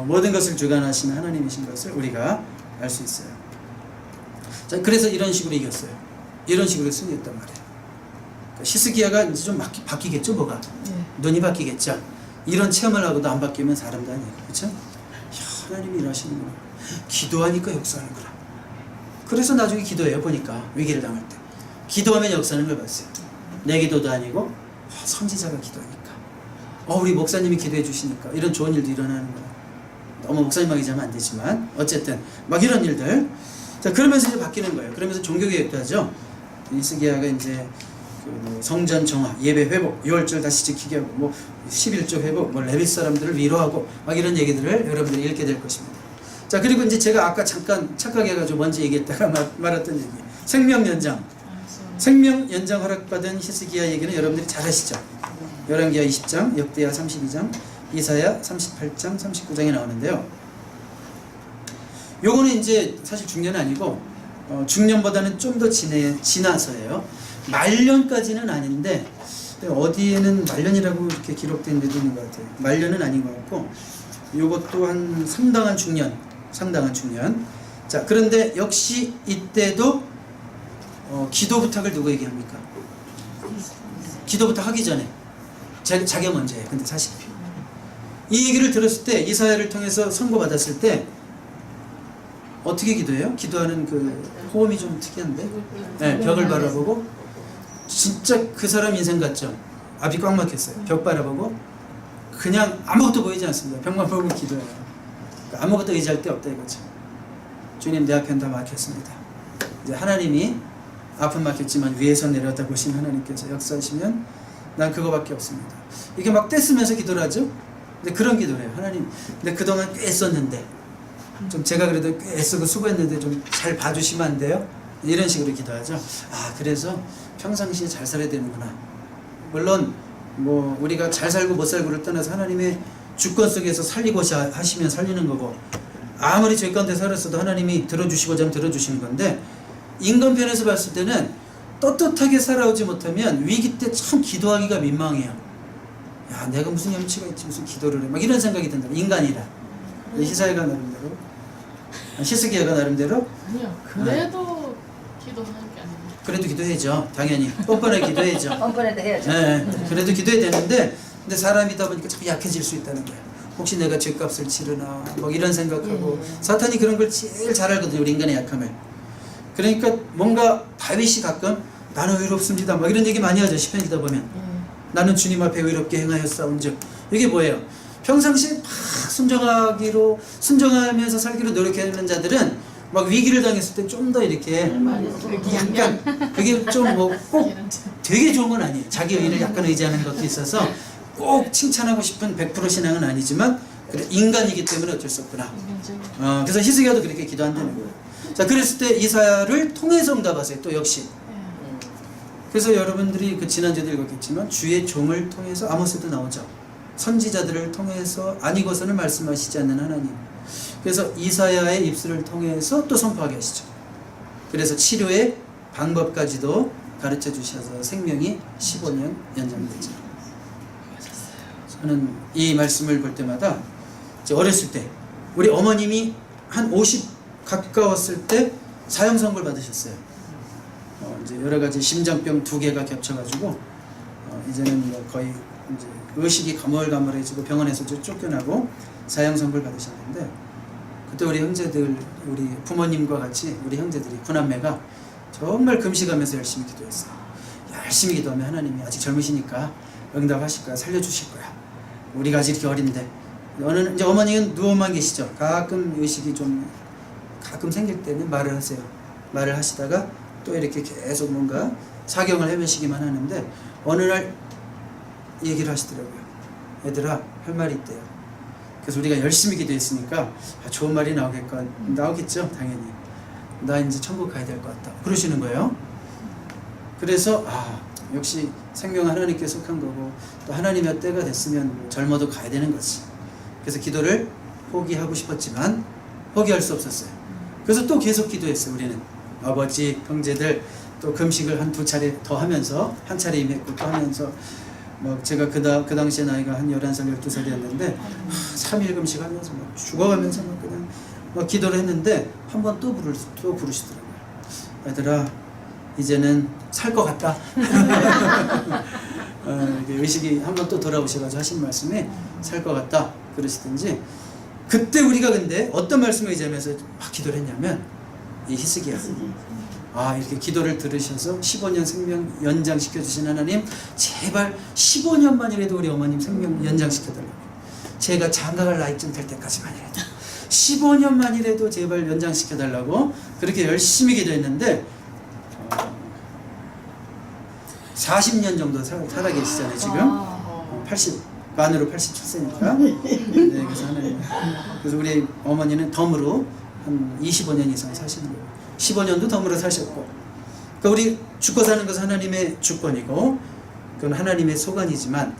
모든 것을 주관하시는 하나님이신 것을 우리가 알 수 있어요. 자, 그래서 이런 식으로 이겼어요. 이런 식으로 승리했단 말이에요. 히스기야가 이제 좀 바뀌겠죠, 뭐가? 눈이 바뀌겠죠. 이런 체험을 하고도 안 바뀌면 사람도 아니에요. 그렇죠? 하나님이 일하시는구나. 기도하니까 역사하는구나. 그래서 나중에 기도해요, 보니까. 위기를 당할 때. 기도하면 역사하는 걸 봤어요. 내 기도도 아니고 선지자가 기도하니까. 우리 목사님이 기도해 주시니까 이런 좋은 일도 일어나는 거예요. 너무 목사님만 얘기하면 안 되지만 어쨌든 막 이런 일들. 자, 그러면서 이제 바뀌는 거예요. 그러면서 종교개혁도 하죠. 히스기야가 이제 그 성전 정화, 예배 회복, 6월절 다시 지키게 하고, 뭐 11조 회복, 뭐 레위 사람들을 위로하고 막 이런 얘기들을 여러분들이 읽게 될 것입니다. 자, 그리고 이제 제가 아까 잠깐 착각해가지고 먼저 얘기했다가 말았던 얘기, 생명 연장 허락받은 히스기야 얘기는 여러분들이 잘 아시죠? 열왕기하 20장, 역대하 32장, 이사야 38장, 39장에 나오는데요. 요거는 이제 사실 중년은 아니고 중년보다는 좀 더 지나서예요. 말년까지는 아닌데 어디에는 말년이라고 이렇게 기록된 데도 있는 것 같아요. 말년은 아닌 것 같고, 요것도 한 상당한 중년. 자, 그런데 역시 이때도 기도 부탁을 누구에게 합니까? 기도 부탁하기 전에 자기가 먼저 해요. 근데 사실 이 얘기를 들었을 때, 이사야를 통해서 선고받았을 때 어떻게 기도해요? 기도하는 그 호흡이 좀 특이한데, 네, 벽을 바라보고, 진짜 그 사람 인생 같죠? 앞이 꽉 막혔어요. 벽 바라보고 그냥 아무것도 보이지 않습니다. 벽만 보고 기도해요. 그러니까 아무것도 의지할 데 없다 이거죠. 주님, 내 앞엔 다 막혔습니다. 이제 하나님이 앞은 막혔지만 위에서 내려다 보신 하나님께서 역사하시면 난 그거밖에 없습니다. 이게 막 떼쓰면서 기도를 하죠. 근데 그런 기도를 해요. 하나님, 근데 그동안 꽤 애썼는데, 좀 제가 그래도 꽤 애쓰고 수고했는데 좀 잘 봐주시면 안 돼요? 이런 식으로 기도하죠. 그래서 평상시에 잘 살아야 되는구나. 물론 뭐 우리가 잘 살고 못 살고를 떠나서 하나님의 주권 속에서 살리고자 하시면 살리는 거고, 아무리 죄 가운데 살았어도 하나님이 들어주시고자 하면 들어주시는 건데, 인간편에서 봤을 때는 떳떳하게 살아오지 못하면 위기 때 참 기도하기가 민망해요. 야, 내가 무슨 염치가 있지 무슨 기도를 해, 막 이런 생각이 든다. 인간이라. 히스기야가 나름대로 아니요, 그래도 기도하는 게 아니에요. 그래도 기도해야죠. 당연히 뻔뻔하게 기도해야죠. 뻔뻔해도 해야죠. 네, 그래도 기도해야 되는데, 근데 사람이다 보니까 자꾸 약해질 수 있다는 거예요. 혹시 내가 죄값을 치르나 뭐 이런 생각하고, 사탄이 그런 걸 제일 잘 알거든요, 우리 인간의 약함을. 그러니까 뭔가 다윗이 가끔 나는 의롭습니다 막 이런 얘기 많이 하죠, 시편 읽다 보면. 나는 주님 앞에 의롭게 행하였사온즉. 이게 뭐예요? 평상시에 막 순종하면서 살기로 노력하는 자들은 막 위기를 당했을 때 좀 더 이렇게 약간, 그게 좀 뭐 꼭 되게 좋은 건 아니에요. 자기 의를 약간 의지하는 것도 있어서 꼭 칭찬하고 싶은 100% 신앙은 아니지만, 그래 인간이기 때문에 어쩔 수 없구나. 그래서 히스기야도 그렇게 기도한다는 거예요. 자, 그랬을 때 이사야를 통해서 응답하세요. 또 역시. 그래서 여러분들이 그 지난주에도 읽었겠지만 주의 종을 통해서, 아모스도 나오죠. 선지자들을 통해서 아니고서는 말씀하시지 않는 하나님. 그래서 이사야의 입술을 통해서 또 선포하게 하시죠. 그래서 치료의 방법까지도 가르쳐 주셔서 생명이 15년 연장되죠. 저는 이 말씀을 볼 때마다 어렸을 때 우리 어머님이 한 50 가까웠을 때 사형 선고를 받으셨어요. 이제 여러 가지 심장병 2개가 겹쳐가지고 이제는 뭐 거의 이제 의식이 가물가물해지고 병원에서 쫓겨나고 사형 선고를 받으셨는데, 그때 우리 형제들, 우리 부모님과 같이 우리 형제들이 9남매가 정말 금식하면서 열심히 기도했어요. 열심히 기도하면 하나님이 아직 젊으시니까 응답하실 거야, 살려주실 거야. 우리가 아직 이렇게 어린데. 이제 어머니는 누워만 계시죠. 가끔 의식이 좀 가끔 생길 때는 말을 하세요. 말을 하시다가 또 이렇게 계속 뭔가 사경을 해보시기만 하는데, 어느 날 얘기를 하시더라고요. 얘들아, 할 말이 있대요. 그래서 우리가 열심히 기도했으니까 좋은 말이 나오겠죠, 당연히. 나 이제 천국 가야 될 것 같다, 그러시는 거예요. 그래서 역시 생명은 하나님께 속한 거고, 또 하나님의 때가 됐으면 젊어도 가야 되는 거지. 그래서 기도를 포기하고 싶었지만 포기할 수 없었어요. 그래서 또 계속 기도했어요. 우리는 아버지, 형제들 또 금식을 한 2차례 더 하면서, 한 차례 임했고 또 하면서, 막 제가 그 당시에 나이가 한 11살, 12살이었는데 3일 금식하면서 막 죽어가면서 막 그냥 막 기도를 했는데, 한 번 또 부르시더라고요. 얘들아, 이제는 살 것 같다. 의식이 한 번 또 돌아오셔가지고 하신 말씀에 살 것 같다 그러시든지, 그때 우리가 근데 어떤 말씀을 의지하면서 막 기도를 했냐면, 이 히스기야, 이렇게 기도를 들으셔서 15년 생명 연장시켜 주신 하나님, 제발 15년만이라도 우리 어머님 생명 연장시켜 달라고. 제가 장가갈 나이쯤 될 때까지만이라도 15년만이라도 제발 연장시켜 달라고 그렇게 열심히 기도했는데, 40년 정도 살아 계시잖아요 지금. 80만으로 87세니까. 네, 그래서 하나님, 그래서 우리 어머니는 덤으로 한 25년 이상 사시는 거예요. 15년도 덤으로 사셨고. 그러니까 우리 죽고 사는 것은 하나님의 주권이고, 그건 하나님의 소관이지만,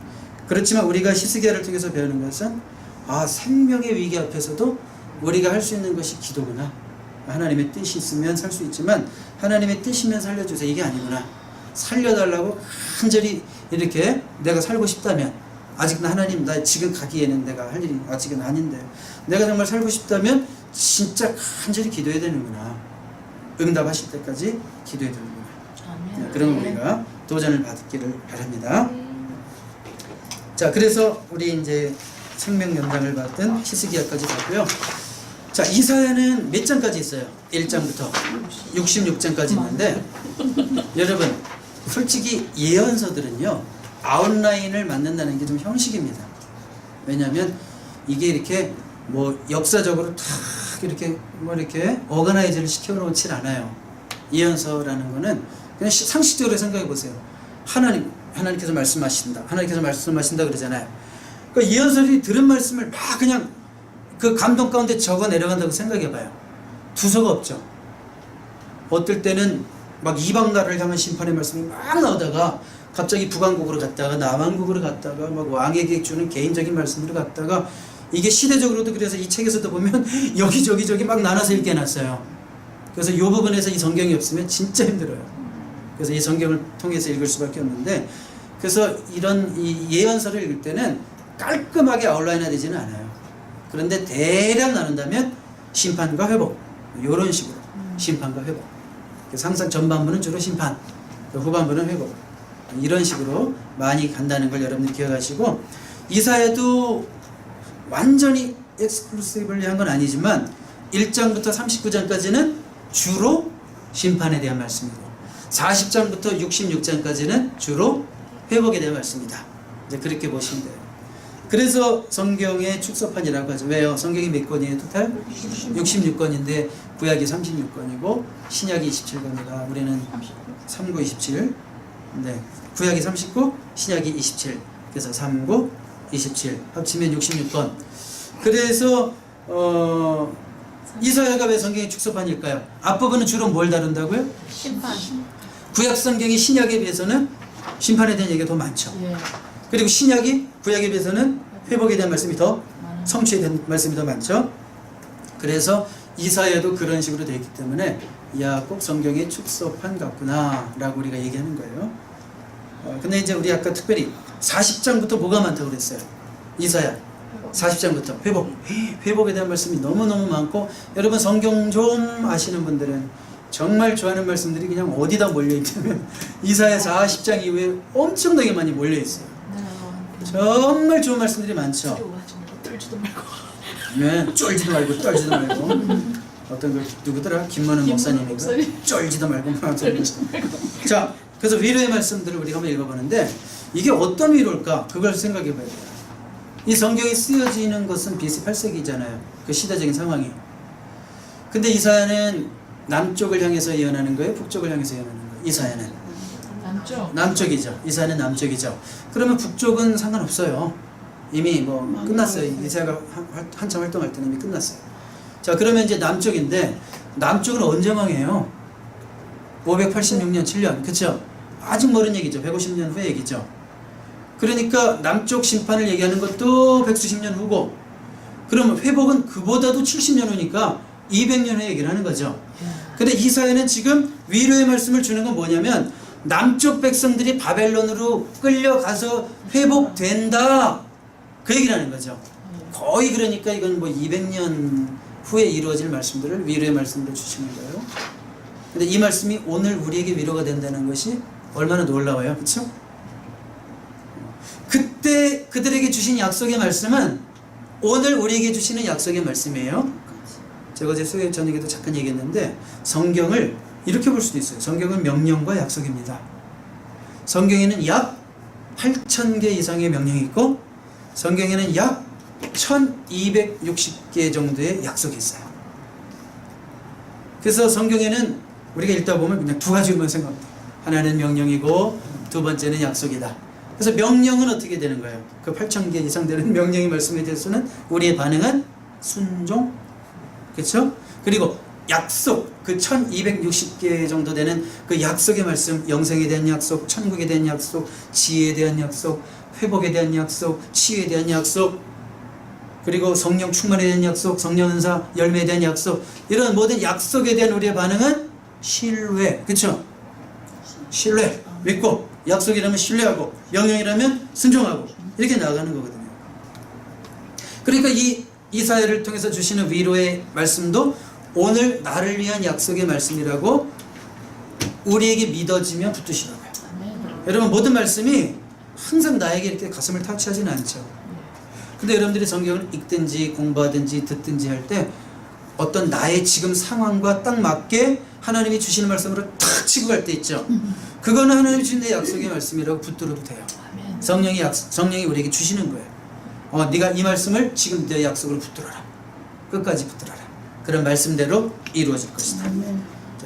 그렇지만 우리가 히스기야를 통해서 배우는 것은 생명의 위기 앞에서도 우리가 할 수 있는 것이 기도구나. 하나님의 뜻이 있으면 살 수 있지만 하나님의 뜻이면 살려주세요, 이게 아니구나. 살려달라고 간절히 이렇게 내가 살고 싶다면, 아직 하나님, 나 지금 가기에는 내가 할 일이 아직은 아닌데, 내가 정말 살고 싶다면 진짜 간절히 기도해야 되는구나. 응답하실 때까지 기도해야 되는구나. 그런 우리가 도전을 받기를 바랍니다. 자, 그래서 우리 이제 생명 연장을 받은 히스기야까지 갔고요. 자, 이사야는 몇 장까지 있어요? 1장부터 66장까지 있는데, 여러분 솔직히 예언서들은요 아웃라인을 만든다는 게 좀 형식입니다. 왜냐하면 이게 이렇게 뭐 역사적으로 탁 이렇게 뭐 이렇게 오거나이즈를 시켜놓진 않아요. 예언서라는 거는 그냥 상식적으로 생각해 보세요. 하나님께서 말씀하신다, 하나님께서 말씀하신다 그러잖아요. 그러니까 예언서들이 들은 말씀을 막 그냥 그 감동 가운데 적어 내려간다고 생각해 봐요. 두서가 없죠. 어떨 때는 막 이방 나라를 향한 심판의 말씀이 막 나오다가 갑자기 북왕국으로 갔다가 남왕국으로 갔다가 막 왕에게 주는 개인적인 말씀으로 갔다가, 이게 시대적으로도 그래서 이 책에서도 보면 여기저기 막 나눠서 읽게 해놨어요. 그래서 이 부분에서 이 성경이 없으면 진짜 힘들어요. 그래서 이 성경을 통해서 읽을 수밖에 없는데, 그래서 이런 이 예언서를 읽을 때는 깔끔하게 아웃라인화 되지는 않아요. 그런데 대략 나눈다면 심판과 회복, 이런 식으로 심판과 회복. 그래서 항상 전반부는 주로 심판, 후반부는 회복, 이런 식으로 많이 간다는 걸 여러분들이 기억하시고, 이사야도 완전히 엑스클루시브리 한 건 아니지만 1장부터 39장까지는 주로 심판에 대한 말씀이고, 40장부터 66장까지는 주로 회복에 대한 말씀이다. 이제 그렇게 보시면 돼요. 그래서 성경의 축소판이라고 하죠. 왜요? 성경이 몇 권이에요? 토탈? 66권인데 구약이 36권이고 신약이 27권이라 우리는 39, 27. 네, 구약이 39, 신약이 27. 그래서 39, 27 합치면 66권. 그래서 이사야가 왜 성경의 축소판일까요? 앞부분은 주로 뭘 다룬다고요? 심판. 구약 성경이 신약에 비해서는 심판에 대한 얘기가 더 많죠. 예. 그리고 신약이 구약에 비해서는 회복에 대한 말씀이 더, 성취에 대한 말씀이 더 많죠. 그래서 이사야도 그런 식으로 되어 있기 때문에 야, 꼭 성경의 축소판 같구나 라고 우리가 얘기하는 거예요. 근데 이제 우리 아까 특별히 40장부터 뭐가 많다고 그랬어요? 이사야 40장부터 회복에 대한 말씀이 너무너무 많고, 여러분 성경 좀 아시는 분들은 정말 좋아하는 말씀들이 그냥 어디다 몰려있냐면 이사야 40장 이후에 엄청나게 많이 몰려있어요. 정말 좋은 말씀들이 많죠. 떨지도 말고. 네, 쫄지도 말고 떨지도 말고 어떤 그 누구더라? 김만은 목사님인가? 목사님. 쫄지도 말고 자, 그래서 위로의 말씀들을 우리가 한번 읽어보는데 이게 어떤 위로일까? 그걸 생각해 봐야 돼요. 이 성경이 쓰여지는 것은 BC 8세기잖아요. 그 시대적인 상황이. 근데 이사야는 남쪽을 향해서 예언하는 거예요? 북쪽을 향해서 예언하는 거예요? 이사야는 남쪽. 남쪽이죠. 이사야는 남쪽이죠. 그러면 북쪽은 상관없어요. 이미 뭐 끝났어요. 이사야가 한참 활동할 때는 이미 끝났어요. 자, 그러면 이제 남쪽인데 남쪽은 언제 망해요? 586년 7년. 그쵸? 아직 멀은 얘기죠. 150년 후의 얘기죠. 그러니까 남쪽 심판을 얘기하는 것도 1수십 년 후고, 그러면 회복은 그보다도 70년 후니까 200년 후에 얘기를 하는 거죠. 근데 이사야는 지금 위로의 말씀을 주는 건 뭐냐면 남쪽 백성들이 바벨론으로 끌려가서 회복된다, 그 얘기를 하는 거죠. 거의 그러니까 이건 뭐 200년 후에 이루어질 말씀들을 위로의 말씀으로 주시는 거예요. 근데 이 말씀이 오늘 우리에게 위로가 된다는 것이 얼마나 놀라워요. 그렇죠? 그때 그들에게 주신 약속의 말씀은 오늘 우리에게 주시는 약속의 말씀이에요. 제가 어제 수요일 저녁에도 잠깐 얘기했는데 성경을 이렇게 볼 수도 있어요. 성경은 명령과 약속입니다. 성경에는 약 8,000개 이상의 명령이 있고 성경에는 약 1260개 정도의 약속이 있어요. 그래서 성경에는 우리가 읽다 보면 그냥 두 가지만 생각합니다. 하나는 명령이고 두 번째는 약속이다. 그래서 명령은 어떻게 되는 거예요? 그 8,000개 이상 되는 명령의 말씀에 대해서는 우리의 반응은 순종, 그렇죠? 그리고 약속, 그 1260개 정도 되는 그 약속의 말씀, 영생에 대한 약속, 천국에 대한 약속, 지혜에 대한 약속, 회복에 대한 약속, 치유에 대한 약속, 그리고 성령 충만에 대한 약속, 성령 은사, 열매에 대한 약속, 이런 모든 약속에 대한 우리의 반응은 신뢰, 그렇죠? 신뢰, 믿고, 약속이라면 신뢰하고, 명령이라면 순종하고, 이렇게 나아가는 거거든요. 그러니까 이 이사야를 통해서 주시는 위로의 말씀도 오늘 나를 위한 약속의 말씀이라고 우리에게 믿어지면 붙드시라고요. 여러분, 모든 말씀이 항상 나에게 이렇게 가슴을 타치하지는 않죠. 근데 여러분들이 성경을 읽든지 공부하든지 듣든지 할 때 어떤 나의 지금 상황과 딱 맞게 하나님이 주시는 말씀으로 탁 치고 갈 때 있죠. 그거는 하나님이 주신 내 약속의 말씀이라고 붙들어도 돼요. 성령이 우리에게 주시는 거예요. 네가 이 말씀을 지금 내 약속으로 붙들어라. 끝까지 붙들어라. 그런 말씀대로 이루어질 것이다.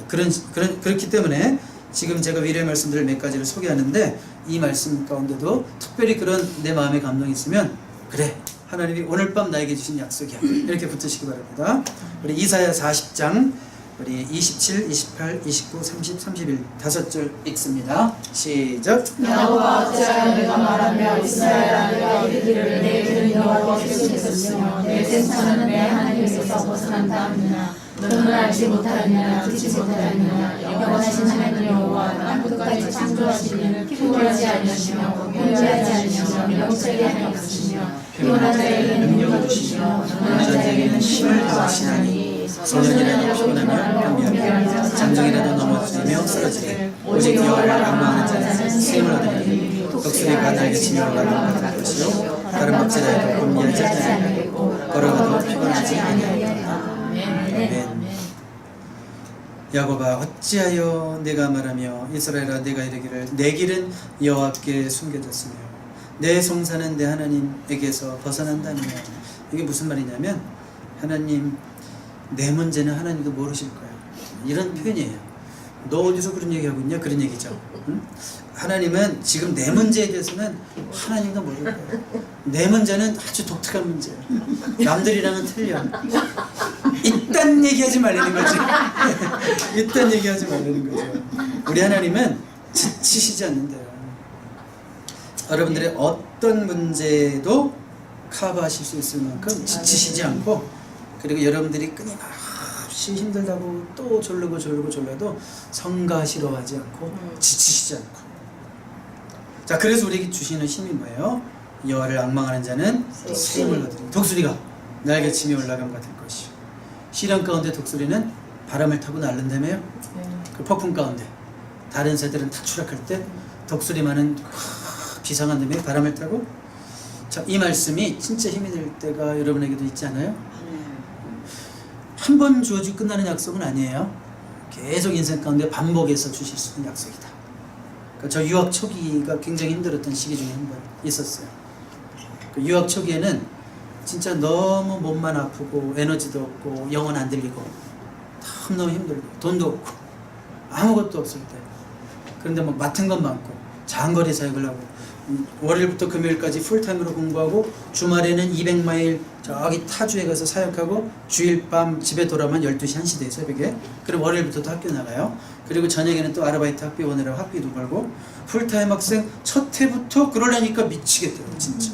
그렇기 때문에 지금 제가 위로의 말씀들을 몇 가지를 소개하는데 이 말씀 가운데도 특별히 그런 내 마음의 감동이 있으면 그래, 하나님이 오늘 밤 나에게 주신 약속이야, 이렇게 붙으시기 바랍니다. 우리 이사야 40장 우리 27, 28, 29, 30, 31 5절 읽습니다. 시작. 여호와 어찌하여 내가 말하며 이스라엘아 내가 이르기를 내 길은 여호와께서 있었으며 내 생사는 내 하나님께서 벗어난다 하느냐. 너는 알지 못하느냐 듣지 못하느냐. 영원하신 하나님 여호와 땅끝까지 창조하신 이는 피곤하지 아니하시며 공유하지 아니하시며 명철이 아니하시며 피곤한 자에게는 능력을 주시며 너는 자에게는 힘을 더하시나니 소년이라도 피곤하면 변비하며 장정이라도 넘어지며 쓰러지되 오직 여호와를 악망하는 자는 쓰임을 얻으리니 독수리가 날개 치며 가는 같을 것이요 다른 박제자에도 곤비하지 아니하겠고 걸어가도 피곤하지 아니하리라. 아멘. 야곱아 어찌하여 내가 말하며 이스라엘아 내가 이르기를 내 길은 여호와께 숨겨졌으며 내 송사는 내 하나님에게서 벗어난다느냐. 이게 무슨 말이냐면 하나님, 내 문제는 하나님도 모르실 거야, 이런 표현이에요. 너 어디서 그런 얘기하고 있냐, 그런 얘기죠. 응? 하나님은 지금 내 문제에 대해서는 하나님도 모를 거예요. 내 문제는 아주 독특한 문제예요. 남들이랑은 틀려. 이딴 얘기하지 말라는 거지. 이딴 얘기하지 말라는 거죠. 우리 하나님은 지치시지 않는데요. 여러분들의 어떤 문제도 커버하실 수 있을 만큼 지치시지 않고, 그리고 여러분들이 끊임없이 힘들다고 또 졸라도 성가시러워하지 않고 지치시지 않고. 자, 그래서 우리에게 주시는 힘이 뭐예요? 여호와를 앙망하는 자는 쓰임을 얻으리니 독수리가 날개치며 올라감 같을 것이요. 시련 가운데 독수리는 바람을 타고 날른다며요. 네. 그 폭풍 가운데 다른 새들은 다 추락할 때 독수리만은 비상한 다음에 바람을 타고. 자, 이 말씀이 진짜 힘이 될 때가 여러분에게도 있지 않아요? 한 번 주어지고 끝나는 약속은 아니에요. 계속 인생 가운데 반복해서 주실 수 있는 약속이다. 그러니까 저 유학 초기가 굉장히 힘들었던 시기 중에 한 번 있었어요. 그 유학 초기에는 진짜 너무 몸만 아프고 에너지도 없고 영혼 안 들리고 너무 힘들고 돈도 없고 아무것도 없을 때. 그런데 막 맡은 건 많고 장거리 사역을 하고 월요일부터 금요일까지 풀타임으로 공부하고 주말에는 200마일 저기 타주에 가서 사역하고 주일 밤 집에 돌아오면 12시 1시 돼요, 새벽에. 그리고 월요일부터 또 학교 나가요. 그리고 저녁에는 또 아르바이트 학비 오느라고 학비도 벌고 풀타임 학생 첫 해부터 그러려니까 미치겠더라고요, 진짜.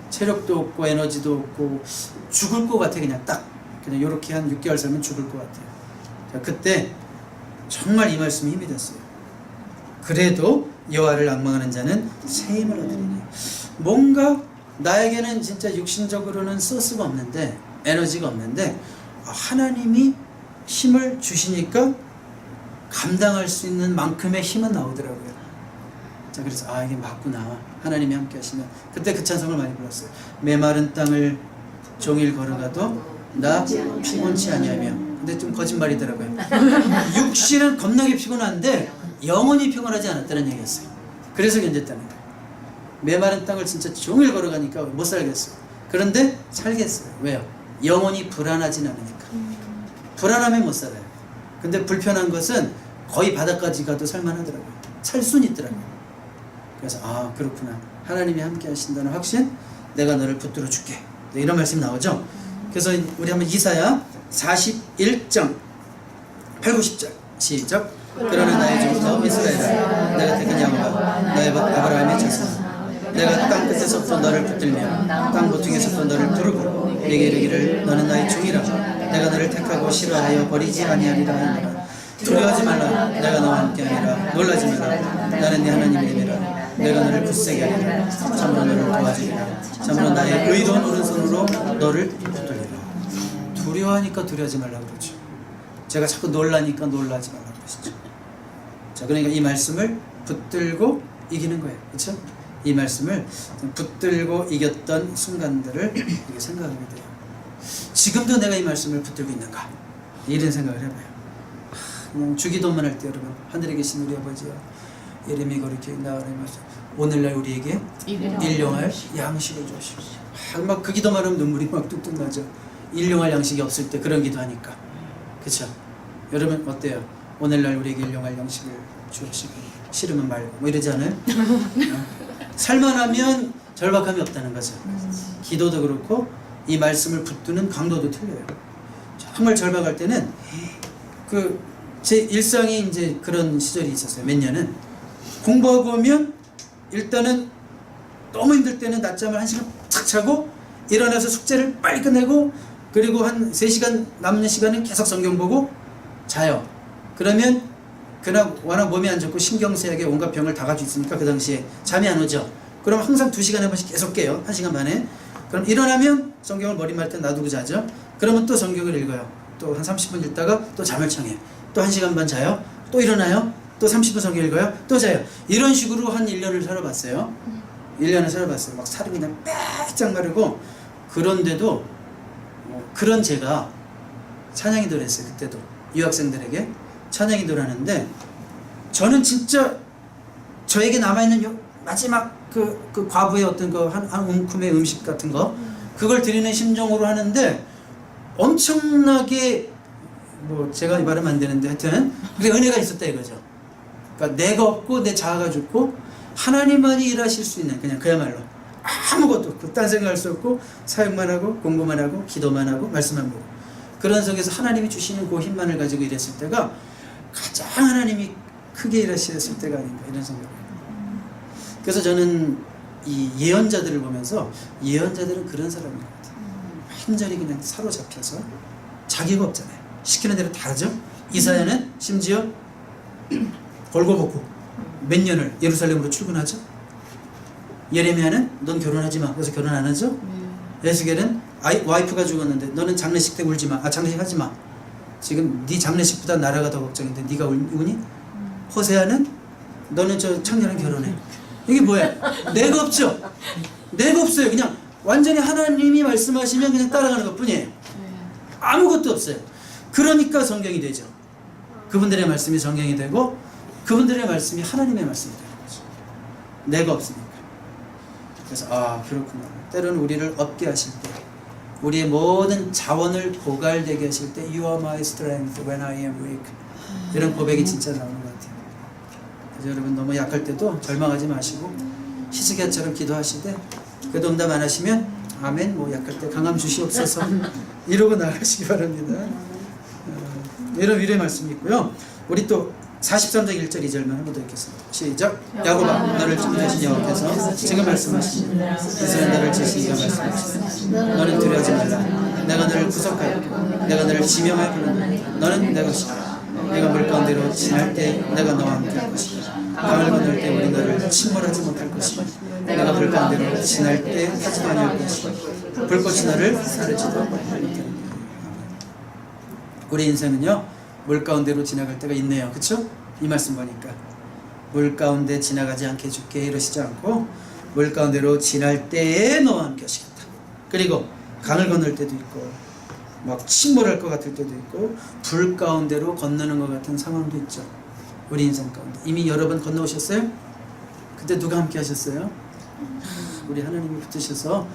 체력도 없고 에너지도 없고 죽을 것 같아. 그냥 요렇게 한 6개월 살면 죽을 것 같아요. 자, 그때 정말 이 말씀이 힘이 됐어요. 그래도 여호와를 앙망하는 자는 새 힘을 얻으리니. 뭔가 나에게는 진짜 육신적으로는 소스가 없는데 에너지가 없는데 하나님이 힘을 주시니까 감당할 수 있는 만큼의 힘은 나오더라고요. 자, 그래서 이게 맞구나. 하나님이 함께 하시면. 그때 그 찬송을 많이 불렀어요. 메마른 땅을 종일 걸어가도 나 피곤치 아니하며. 근데 좀 거짓말이더라고요. 육신은 겁나게 피곤한데 영혼이 피곤하지 않았다는 얘기였어요. 그래서 견뎠다는 거예요. 메마른 땅을 진짜 종일 걸어가니까 못 살겠어요. 그런데 살겠어요. 왜요? 영혼이 불안하진 않으니까. 불안하면 못 살아요. 근데 불편한 것은 거의 바닥까지 가도 살만하더라고요. 살 수는 있더라고요. 그래서 그렇구나. 하나님이 함께 하신다는 확신, 내가 너를 붙들어 줄게. 네, 이런 말씀이 나오죠. 그래서 우리 한번 이사야 41장 8, 90절 시작. 그러나 나의 종도 이스라엘아, 내가 택한 여호와 나의 아브라함의 자손아, 내가 땅 끝에서부터 너를 붙들며 땅 모퉁이에서부터 너를 부르고 내게 이르기를 너는 나의 종이라. 내가 너를 택하고 싫어하여 버리지 아니하리라 하노라. 두려워하지 말라. 내가 너와 함께하리라. 놀라지 말라. 나는 네 하나님이니라. 내가 너를 굳세게 하리라. 참으로 너를 도와주리라. 참으로 나의 의로운 오른손으로 너를 붙들리라. 두려워하니까 두려워하지 말라 그러죠. 제가 자꾸 놀라니까 놀라지 말라 그러시죠. 자, 그러니까 이 말씀을 붙들고 이기는 거예요. 그렇죠? 이 말씀을 붙들고 이겼던 순간들을 이렇게 생각하게 돼요. 지금도 내가 이 말씀을 붙들고 있는가? 이런 생각을 해봐요. 그냥 주기도만 할 때 여러분, 하늘에 계신 우리 아버지여, 이름이 거룩히 나으리마소서. 오늘날 우리에게 일용할 양식을 주시옵소서. 막 그 기도만 하면 눈물이 막 뚝뚝 나죠. 일용할 양식이 없을 때 그런 기도하니까. 그렇죠? 여러분 어때요? 오늘날 우리에게 일용할 양식을 주시고 싫으면 말고 뭐 이러지 않아요? 살만하면 절박함이 없다는 거죠. 기도도 그렇고 이 말씀을 붙드는 강도도 틀려요. 정말 절박할 때는 제 일상이 이제 그런 시절이 있었어요. 몇 년은 공부하고 오면 일단은 너무 힘들 때는 낮잠을 1시간 탁 자고 일어나서 숙제를 빨리 끝내고 그리고 한 3시간 남는 시간은 계속 성경 보고 자요. 그러면 그날 워낙 몸이 안 좋고 신경쇠약에 온갖 병을 다 가지고 있으니까 그 당시에 잠이 안 오죠. 그럼 항상 2시간에 한 번씩 계속 깨요. 1시간 반에. 그럼 일어나면 성경을 머리맡에 놔두고 자죠. 그러면 또 성경을 읽어요. 또 한 30분 읽다가 또 잠을 청해요. 또 1시간 반 자요. 또 일어나요. 또 30분 성경 읽어요. 또 자요. 이런 식으로 한 1년을 살아봤어요. 1년을 살아봤어요. 막 살이 그냥 빼짝 마르고. 그런데도 그런 제가 찬양기도를 했어요. 그때도 유학생들에게 찬양기도를 하는데 저는 진짜 저에게 남아있는 마지막 그 과부의 어떤 한 움큼의 음식 같은 거 그걸 드리는 심정으로 하는데 엄청나게 제가 말하면 안 되는데 하여튼 그게 은혜가 있었다 이거죠. 그러니까 내가 없고 내 자아가 죽고 하나님만이 일하실 수 있는 그냥 그야말로 아무것도 딴 생각할 수 없고 사역만 하고 공부만 하고 기도만 하고 말씀만 보고 그런 속에서 하나님이 주시는 그 힘만을 가지고 일했을 때가 가장 하나님이 크게 일하셨을 때가 아닌가 이런 생각을 해요. 그래서 저는 이 예언자들을 보면서 예언자들은 그런 사람인 것 같아요. 완전히 그냥 사로잡혀서 자기가 없잖아요. 시키는 대로 다 하죠. 이사야는 심지어 벌거벗고 몇 년을 예루살렘으로 출근하죠. 예레미야는 넌 결혼하지 마. 그래서 결혼 안 하죠. 에스겔은 와이프가 죽었는데 너는 장례식 때 울지 마. 장례식 하지 마. 지금 네 장례식보다 나라가 더 걱정인데 네가 우니? 호세아는 너는 저 청년은 결혼해. 이게 뭐야? 내가 없죠. 내가 없어요. 그냥 완전히 하나님이 말씀하시면 그냥 따라가는 것뿐이에요. 아무것도 없어요. 그러니까 성경이 되죠. 그분들의 말씀이 성경이 되고 그분들의 말씀이 하나님의 말씀이 되는 거죠. 내가 없으니까. 그래서 그렇구나. 때로는 우리를 얻게 하실 때, 우리의 모든 자원을 고갈되게 하실 때 You are my strength when I am weak. 이런 고백이 진짜 나오는 것 같아요. 그래서 여러분 너무 약할 때도 절망하지 마시고 히스기야처럼 기도하시되 그래도 응답 안 하시면 아멘, 뭐 약할 때 강함 주시옵소서 이러고 나가시기 바랍니다. 이런 위로의 말씀이 있고요. 우리 또 43장 1절 2절만 한번 더 읽겠습니다. 시작. 야곱아, 너를 지키신 여호와께서 지금 말씀하시니 이스라엘 너를 지키시기가 말씀하시니 너는 두려워하지 말라. 내가 너를 구속하였고 내가 너를 지명하여 불렀노니 너는 내 것이다. 내가 물 가운데로 지날 때 내가 너와 함께 할 것이다. 강을 건널 때 우리 너를 침몰하지 못할 것이다. 내가 불 가운데로 지날 때 타지도 아니할 것이다. 불꽃이 너를 사르지도 못할. 우리 인생은요 물 가운데로 지나갈 때가 있네요. 그쵸? 이 말씀 보니까 물 가운데 지나가지 않게 해줄게 이러시지 않고 물 가운데로 지날 때에 너와 함께 하시겠다. 그리고 강을 건널 때도 있고 막 침몰할 것 같을 때도 있고 불 가운데로 건너는 것 같은 상황도 있죠. 우리 인생 가운데 이미 여러 번 건너오셨어요? 그때 누가 함께 하셨어요? 우리 하나님이 붙으셔서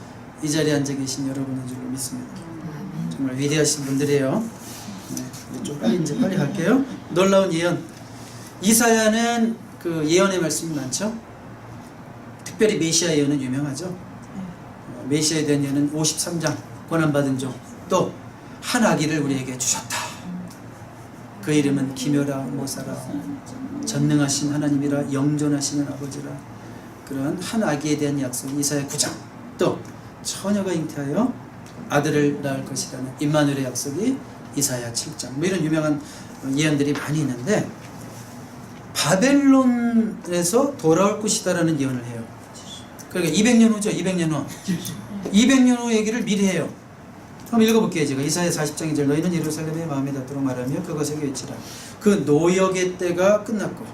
이 자리에 앉아 계신 여러분인 줄로 믿습니다. 정말 위대하신 분들이에요. 좀 빨리 갈게요. 놀라운 예언. 이사야는 그 예언의 말씀이 많죠. 특별히 메시아 예언은 유명하죠. 메시아에 대한 예언은 53장 고난받은 종, 또 한 아기를 우리에게 주셨다. 그 이름은 기묘라 모사라 전능하신 하나님이라 영존하시는 아버지라. 그런 한 아기에 대한 약속 이사야 9장, 또 처녀가 잉태하여 아들을 낳을 것이라는 임마누엘의 약속이 이사야 7장. 뭐 이런 유명한 예언들이 많이 있는데 바벨론에서 돌아올 것이다라는 예언을 해요. 그러니까 200년 후죠. 200년 후. 200년 후 얘기를 미리 해요. 한번 읽어볼게요. 제가 이사야 40장 2절 너희는 예루살렘의 마음에 닿도록 말하며 그것에게 외치라. 그 노역의 때가 끝났고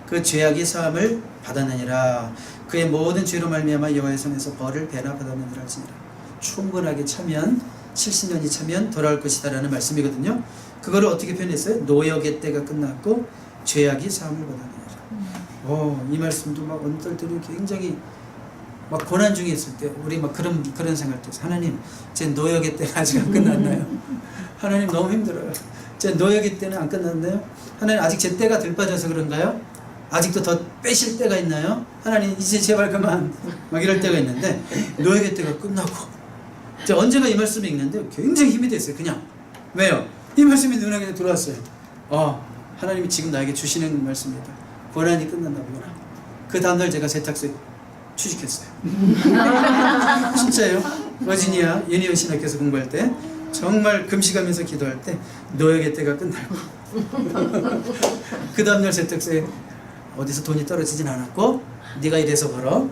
그 죄악이 사함을 받았느니라. 그의 모든 죄로 말미암아 여호와의 손에서 벌을 배나 받았느니라 할지니라. 충분하게 차면 70년이 차면 돌아올 것이다 라는 말씀이거든요. 그거를 어떻게 표현했어요? 노역의 때가 끝났고 죄악이 사함을 받았느니라. 이 말씀도 막 어떨 때는 굉장히 막 고난 중에 있을 때 우리 막 그런 생각도 해서 하나님 제 노역의 때가 아직 안 끝났나요? 하나님 너무 힘들어요. 제 노역의 때는 안 끝났나요? 하나님 아직 제 때가 덜 빠져서 그런가요? 아직도 더 빼실 때가 있나요? 하나님 이제 제발 그만 막 이럴 때가 있는데 노역의 때가 끝나고 제가 언제가 이 말씀을 읽는데 굉장히 힘이 됐어요. 그냥 왜요? 이 말씀이 눈에 그냥 들어왔어요. 하나님이 지금 나에게 주시는 말씀입니다. 고난이 끝났나 보구나. 그 다음날 제가 세탁소에 취직했어요. 진짜예요. 버지니아 유니온 신학교에서 공부할 때 정말 금식하면서 기도할 때 노역의 때가 끝나고 그 다음날 세탁소에 어디서 돈이 떨어지진 않았고 네가 이래서 벌어.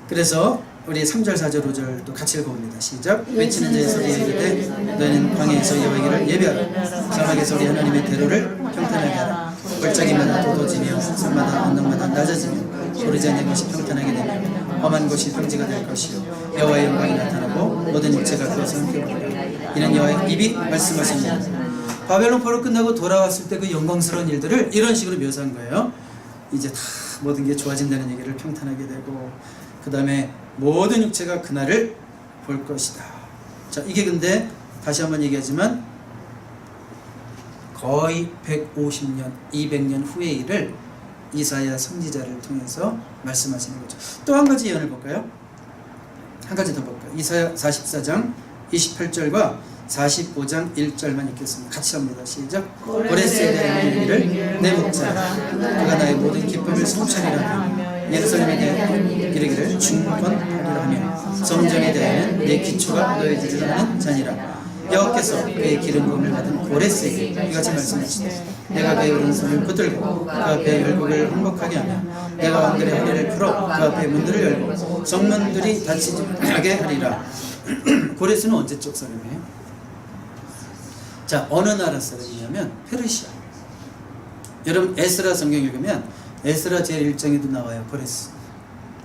그래서 우리 3절 4절 5절도 같이 읽어봅니다. 시작. 외치는 자의 소리에 이르되 너희는 광야에서 여호와의 길을 예비하라. 사막에서 우리 하나님의 대로를 평탄하게 하라. 골짜기마다 도도지며 산마다 언덕마다 낮아지며 소리지 않는 것이 평탄하게 되며 험한 곳이 평지가 될 것이요 여호와의 영광이 나타나고 모든 육체가 그것을 함께 보리라. 이는 여호와의 입이 말씀하십니다. 바벨론 포로 끝나고 돌아왔을 때 그 영광스러운 일들을 이런 식으로 묘사한 거예요. 이제 다 모든 게 좋아진다는 얘기를 평탄하게 되고 그 다음에 모든 육체가 그날을 볼 것이다. 자, 이게 근데 다시 한번 얘기하지만 거의 150년, 200년 후의 일을 이사야 선지자를 통해서 말씀하시는 거죠. 또 한 가지 예언을 볼까요? 한 가지 더 볼까요? 이사야 44장 28절과 45장 1절만 읽겠습니다. 같이 합니다. 시작. 고레스에 대한 이르기를 내 목자라 그가 나의 모든 기쁨을 성찬이라 예루살렘에 대한 이르기를 중건하리라 하며 성전에 대하여는 내 기초가 놓여지지 자니라. 여호와께서 그의 기름 부음을 받은 고레스에게 이같이 말씀하시되 내가 그의 오른손을 붙들고 그 앞에 열국을 행복하게 하며 내가 왕들의 허리를 풀어 그 앞에 문들을 열고 성문들이 닫히지 않게 하리라. 고레스는 언제적 사람이에요? 자, 어느 나라 사람이냐면 페르시아. 여러분 에스라 성경 읽으면 에스라 제1장에도 나와요.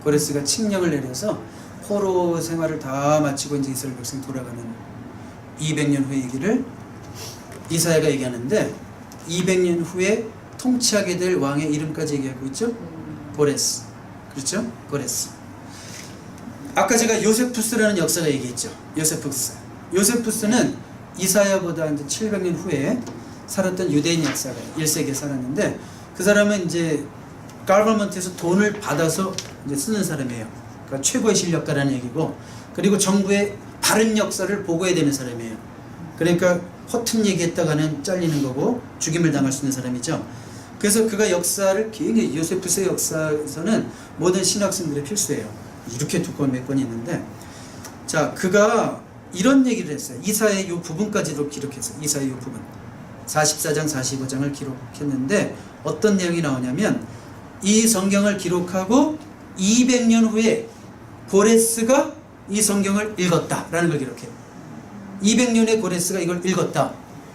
고레스가 칙령을 내려서 포로 생활을 다 마치고 이제 이스라엘 백성이 돌아가는 200년 후의 얘기를 이사야가 얘기하는데 200년 후에 통치하게 될 왕의 이름까지 얘기하고 있죠. 고레스. 그렇죠? 고레스. 아까 제가 요세푸스라는 역사가 얘기했죠. 요세푸스는 이사야보다 이제 700년 후에 살았던 유대인 역사가 1세기에 살았는데 그 사람은 이제 가버먼트에서 돈을 받아서 이제 쓰는 사람이에요. 그러니까 최고의 실력가라는 얘기고, 그리고 정부의 바른 역사를 보고해야 되는 사람이에요. 그러니까 허튼 얘기했다가는 잘리는 거고 죽임을 당할 수 있는 사람이죠. 그래서 그가 역사를 굉장히 요세푸스의 역사에서는 모든 신학생들의 필수예요. 이렇게 두꺼운 몇 권이 있는데, 자, 그가 이런 얘기를 했어요. 이사야의 이 부분까지도 기록했어요. 이사야의 이 부분 44장 45장을 기록했는데 어떤 내용이 나오냐면 이 성경을 기록하고 200년 후에 고레스가 이 성경을 읽었다라는 걸 기록해요. 200년에 고레스가 이걸 읽었다.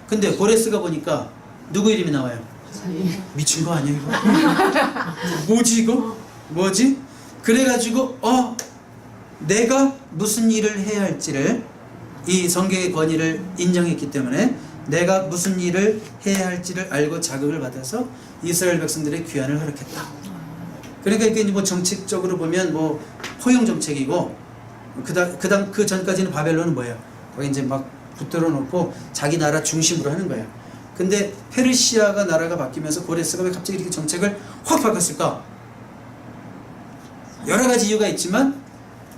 근데 고레스가 보니까 누구 이름이 나와요? 미친 거 아니야 이거? 뭐지 이거? 뭐지? 그래가지고 내가 무슨 일을 해야 할지를, 이 성경의 권위를 인정했기 때문에 내가 무슨 일을 해야 할지를 알고 자극을 받아서 이스라엘 백성들의 귀환을 허락했다. 그러니까 이게 뭐 정책적으로 보면 뭐 포용 정책이고, 그 전까지는 바벨론은 뭐예요? 거기 이제 막 붙들어 놓고 자기 나라 중심으로 하는 거예요. 근데 페르시아가 나라가 바뀌면서 고레스가 왜 갑자기 이렇게 정책을 확 바꿨을까? 여러 가지 이유가 있지만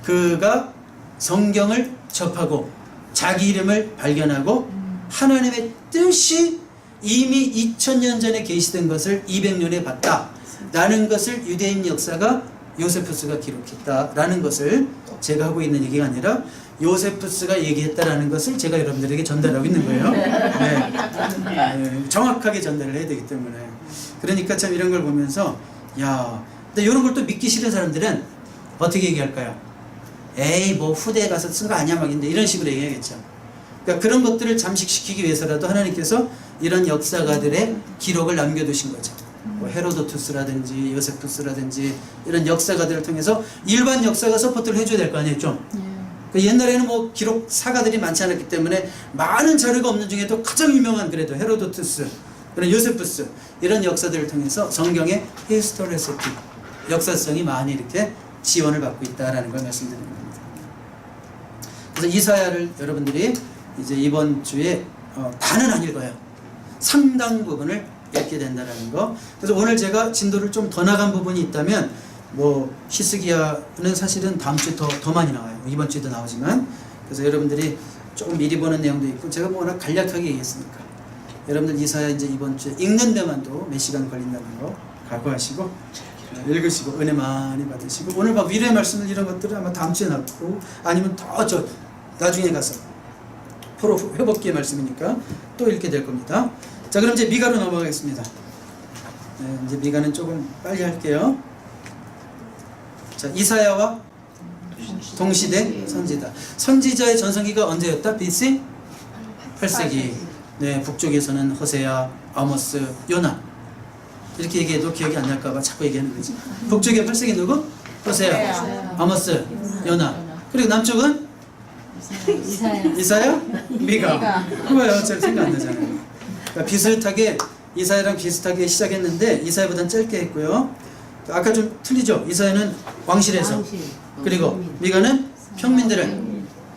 그가 성경을 접하고 자기 이름을 발견하고 하나님의 뜻이 이미 2000년 전에 계시된 것을 200년에 봤다라는 것을 유대인 역사가 요세푸스가 기록했다라는 것을 제가 하고 있는 얘기가 아니라 요세푸스가 얘기했다라는 것을 제가 여러분들에게 전달하고 있는 거예요. 네, 정확하게 전달을 해야 되기 때문에. 그러니까 참 이런 걸 보면서 근데 이런 걸 또 믿기 싫은 사람들은 어떻게 얘기할까요? 에이 뭐 후대에 가서 쓴 거 아니야 막 이런 식으로 얘기하겠죠. 그러니까 그런 것들을 잠식시키기 위해서라도 하나님께서 이런 역사가들의 기록을 남겨두신 거죠. 뭐 헤로도투스라든지 요세푸스라든지 이런 역사가들을 통해서 일반 역사가 서포트를 해줘야 될 거 아니에요, 좀. 그러니까 옛날에는 뭐 기록 사가들이 많지 않았기 때문에 많은 자료가 없는 중에도 가장 유명한 그래도 헤로도투스, 그런 요세푸스 이런 역사들을 통해서 성경의 히스토리시티 역사성이 많이 이렇게 지원을 받고 있다라는 걸 말씀드리는 겁니다. 그래서 이사야를 여러분들이 이제 이번 주에 다는 안 읽어요. 상당 부분을 읽게 된다라는 거. 그래서 오늘 제가 진도를 좀 더 나간 부분이 있다면 뭐 히스기야는 사실은 다음 주에 더 많이 나와요. 이번 주에도 나오지만. 그래서 여러분들이 조금 미리 보는 내용도 있고, 제가 뭐 워낙 간략하게 얘기했으니까 여러분들 이사야 이제 이번 주에 읽는 데만도 몇 시간 걸린다는 거 각오하시고 읽으시고 은혜 많이 받으시고, 오늘 막 위로의 말씀을 이런 것들은 아마 다음 주에 나고 아니면 더 나중에 가서 포로 회복기의 말씀이니까 또 읽게 될 겁니다. 자, 그럼 이제 미가로 넘어가겠습니다. 네, 이제 미가는 조금 빨리 할게요. 자, 이사야와 동시대 선지자. 선지자의 전성기가 언제였다? BC 8세기. 네, 북쪽에서는 호세야, 아모스, 요나. 이렇게 얘기해도 기억이 안 날까봐 자꾸 얘기하는 거지. 북쪽에 8세기 누구? 호세야, 아모스, 요나. 그리고 남쪽은 이사야, 미가. 그거요, 잘 생각 안 나잖아요. 그러니까 비슷하게 이사야랑 비슷하게 시작했는데 이사야보다는 짧게 했고요. 아까 좀 틀리죠? 이사야는 왕실에서, 그리고 미가는 평민들을,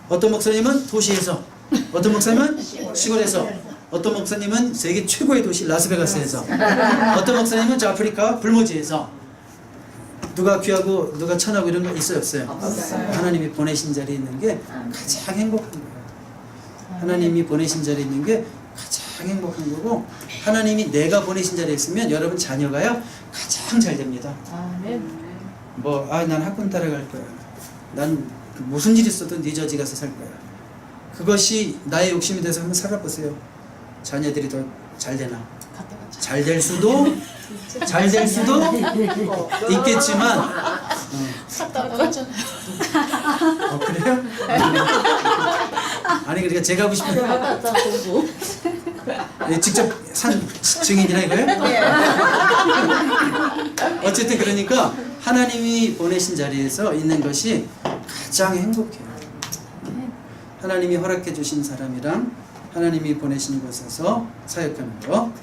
어떤 목사님은 도시에서, 어떤 목사님은 시골에서, 어떤 목사님은 세계 최고의 도시 라스베가스에서, 어떤 목사님은 저 아프리카 불모지에서. 누가 귀하고 누가 천하고 이런 거 있어요, 없어요? 하나님이 보내신 자리에 있는 게 가장 행복한 거예요. 하나님이 보내신 자리에 있는 게 가장 행복한 거고, 하나님이 내가 보내신 자리에 있으면 여러분 자녀가요 가장 잘 됩니다. 난 학군 따라갈 거야, 난 무슨 일 있어도 뉴저지 가서 살 거야. 그것이 나의 욕심이 돼서 한번 살아보세요. 자녀들이 더 잘 되나? 잘 될 수도 있겠지만 그래요? 아니 그러니까 제가 하고 싶은 맞다 공부. 직접 산 증인이나 이거예요? 어쨌든 그러니까 하나님이 보내신 자리에서 있는 것이 가장 행복해요. 하나님이 허락해 주신 사람이랑 하나님이 보내신 곳에서 사역하는 거.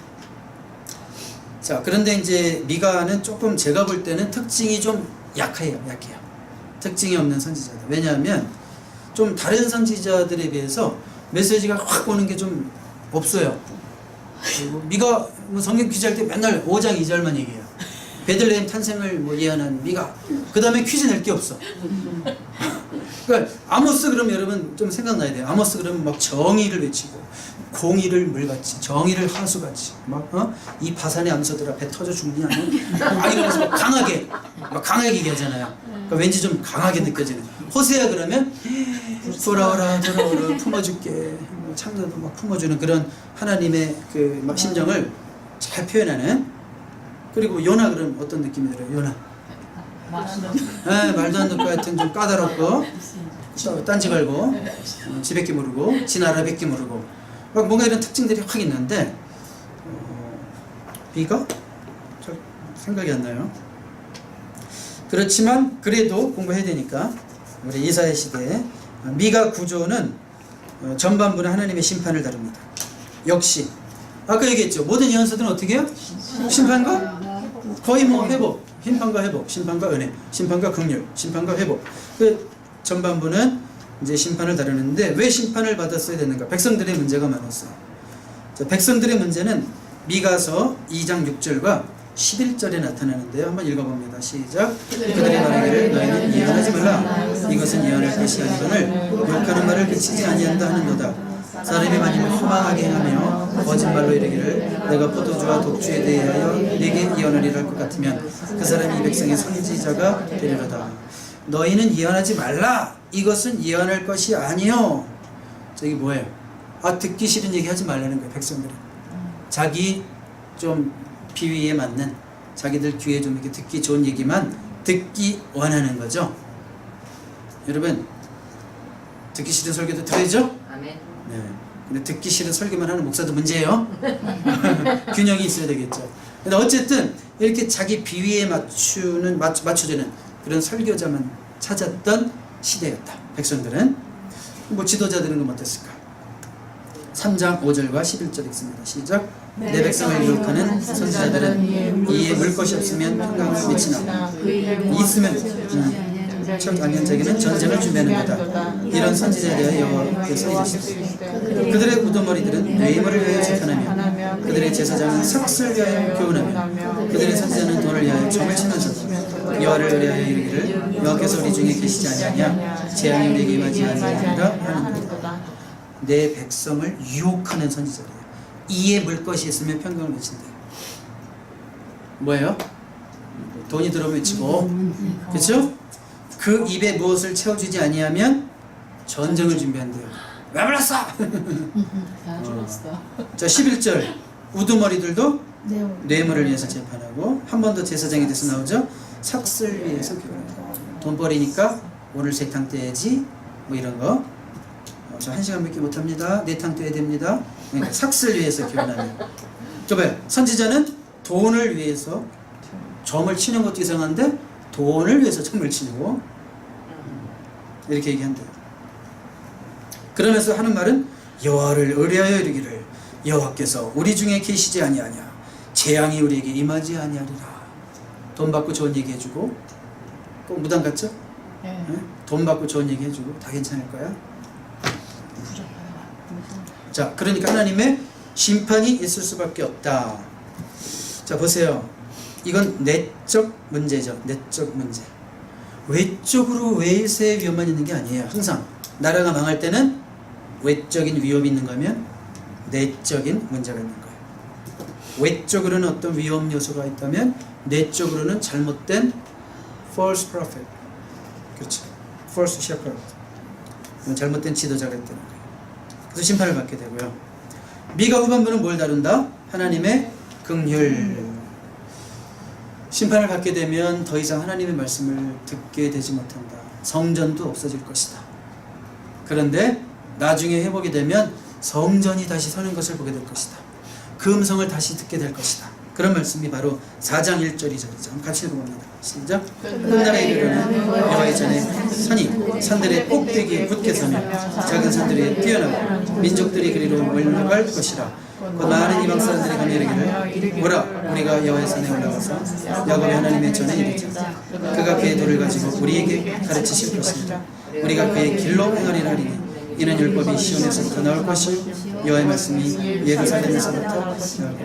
자, 그런데 이제 미가는 조금 제가 볼 때는 특징이 좀 약해요. 특징이 없는 선지자다. 왜냐하면 좀 다른 선지자들에 비해서 메시지가 확 오는 게 좀 없어요. 그리고 미가 성경 퀴즈할 때 맨날 5장 2절만 얘기해요. 베들레헴 탄생을 뭐 예언한 미가. 그 다음에 퀴즈 낼 게 없어. 그러니까 아모스 그러면 여러분 좀 생각나야 돼요. 아모스 그러면 막 정의를 외치고 공의를 물같이 정의를 하수같이 이 바산의 암소들아 배 터져 죽느냐 막 이러면서 막 강하게 얘기하잖아요. 그러니까 왠지 좀 강하게 느껴지는. 호세아 그러면 돌아오라 품어줄게 창조도 막 품어주는 그런 하나님의 그 막 심정을 잘 표현하는. 그리고 요나 그럼 어떤 느낌이 들어요? 요나 말도 안 듣고 하여튼 좀 까다롭고 딴지 걸고 지밖에 모르고 지나라밖에 모르고 뭔가 이런 특징들이 확 있는데 비가 잘 생각이 안 나요. 그렇지만 그래도 공부해야 되니까 우리 이사야 시대에 미가 구조는 전반부는 하나님의 심판을 다룹니다. 역시 아까 얘기했죠. 모든 예언서들은 어떻게 해요? 심판과 거의 뭐 회복, 심판과 회복, 심판과 은혜, 심판과 긍휼, 심판과 회복. 그 전반부는 이제 심판을 다루는데 왜 심판을 받았어야 되는가? 백성들의 문제가 많았어요. 자, 백성들의 문제는 미가서 2장 6절과 11절에 나타나는데요. 한번 읽어봅니다. 시작. 그들이 말하기를 너희는 예언하지 말라. 이것은 예언할 것이 아니거늘 욕하는 말을 그치지 아니한다 하는도다. 사람이 만일 허망하게 행하며 거짓말로 이르기를 내가 포도주와 독주에 대하여 네게 예언하리라 할 것 같으면 그 사람이 이 백성의 선지자가 되리로다. 너희는 예언하지 말라. 이것은 예언할 것이 아니요. 저기 뭐예요? 듣기 싫은 얘기 하지 말라는 거예요. 백성들은 자기 좀 비위에 맞는 자기들 귀에 좀 이렇게 듣기 좋은 얘기만 듣기 원하는 거죠. 여러분 듣기 싫은 설교도 들어야죠? 아멘. 네. 근데 듣기 싫은 설교만 하는 목사도 문제예요. 균형이 있어야 되겠죠. 근데 어쨌든 이렇게 자기 비위에 맞춰주는 그런 설교자만 찾았던 시대였다. 백성들은. 뭐 지도자들은 그럼 어땠을까? 3장 5절과 11절 읽습니다. 시작. 내 백성을 유혹하는 선지자들은 이에 물 것이 없으면 평강을 미치나 있으면 첫 안연자에게는 전쟁을 준비하는 거다. 이런 선지자에 대하여 여호와께서 이르시되 그들의 우두머리들은 뇌물을 위하여 재판하며 그들의 제사장은 삭슬 위하여 교훈하며 그들의 선지자는 돈을 위하여 점을 치면서 여호와를 의뢰하여 이르기를 여호와께서 우리 중에 계시지 아니하냐 재앙이 우리에게 임하지 아니하리라 하는도다. 내 백성을 유혹하는 선지자래요. 이에 물 것이 있으면 평강을 미친다. 뭐예요? 돈이 들어오면 외치고 그렇죠? 그 입에 무엇을 채워주지 아니하면 전쟁을 준비한대요. 왜 불렀어? 다 죽었어. 자 11절 우두머리들도 뇌물을 위해서 재판하고 한 번 더 제사장에 대해서 나오죠. 삭슬 위해서 교훈하고 돈벌이니까 오늘 3탕 떼야지 뭐 이런 거. 저 1시간밖에 못합니다. 4탕 떼야 됩니다. 그러니까 삭슬 위해서 교훈하며. 저 봐요. 선지자는 돈을 위해서 점을 치는 것도 이상한데 돈을 위해서 점을 치고 이렇게 얘기한대요. 그러면서 하는 말은 여호와를 의뢰하여 이르기를 여호와께서 우리 중에 계시지 아니하냐 재앙이 우리에게 임하지 아니하리라. 돈 받고 좋은 얘기 해주고 꼭 무당 같죠? 네. 네? 돈 받고 좋은 얘기 해주고 다 괜찮을 거야. 자, 그러니까 하나님의 심판이 있을 수밖에 없다. 자, 보세요. 이건 내적 문제죠. 내적 문제. 외적으로 외세의 위험만 있는 게 아니에요. 항상 나라가 망할 때는 외적인 위협이 있는 거면 내적인 문제가 있는 거예요. 외적으로는 어떤 위험 요소가 있다면 내적으로는 잘못된 false prophet, 그렇죠. false shepherd, 잘못된 지도자가 있다는 거예요. 그래서 심판을 받게 되고요. 미가 후반부는 뭘 다룬다? 하나님의 긍휼. 심판을 받게 되면 더 이상 하나님의 말씀을 듣게 되지 못한다. 성전도 없어질 것이다. 그런데 나중에 회복이 되면 성전이 다시 서는 것을 보게 될 것이다. 그 음성을 다시 듣게 될 것이다. 그런 말씀이 바로 4장 1절 2절이죠. 같이 읽어봅니다. 시작. 훗날에 이르러는 여호와의 전에 산이 있고 산들의 꼭대기에 굳게 서며 작은 산들에 뛰어나고 민족들이 그리로 몰려갈 것이라. 그 많은 이방 사람들이 가며 이르기를 보라 우리가 여호와의 산에 올라가서 야곱의 하나님의 전에 이르자. 그가 그의 도를 가지고 우리에게 가르치실 것입니다. 우리가 그의 길로 행하리라 하리니 이는 율법이 시온에서부터 나올 것이요 여호와의 말씀이 예루살렘에서부터 나올 것입니다.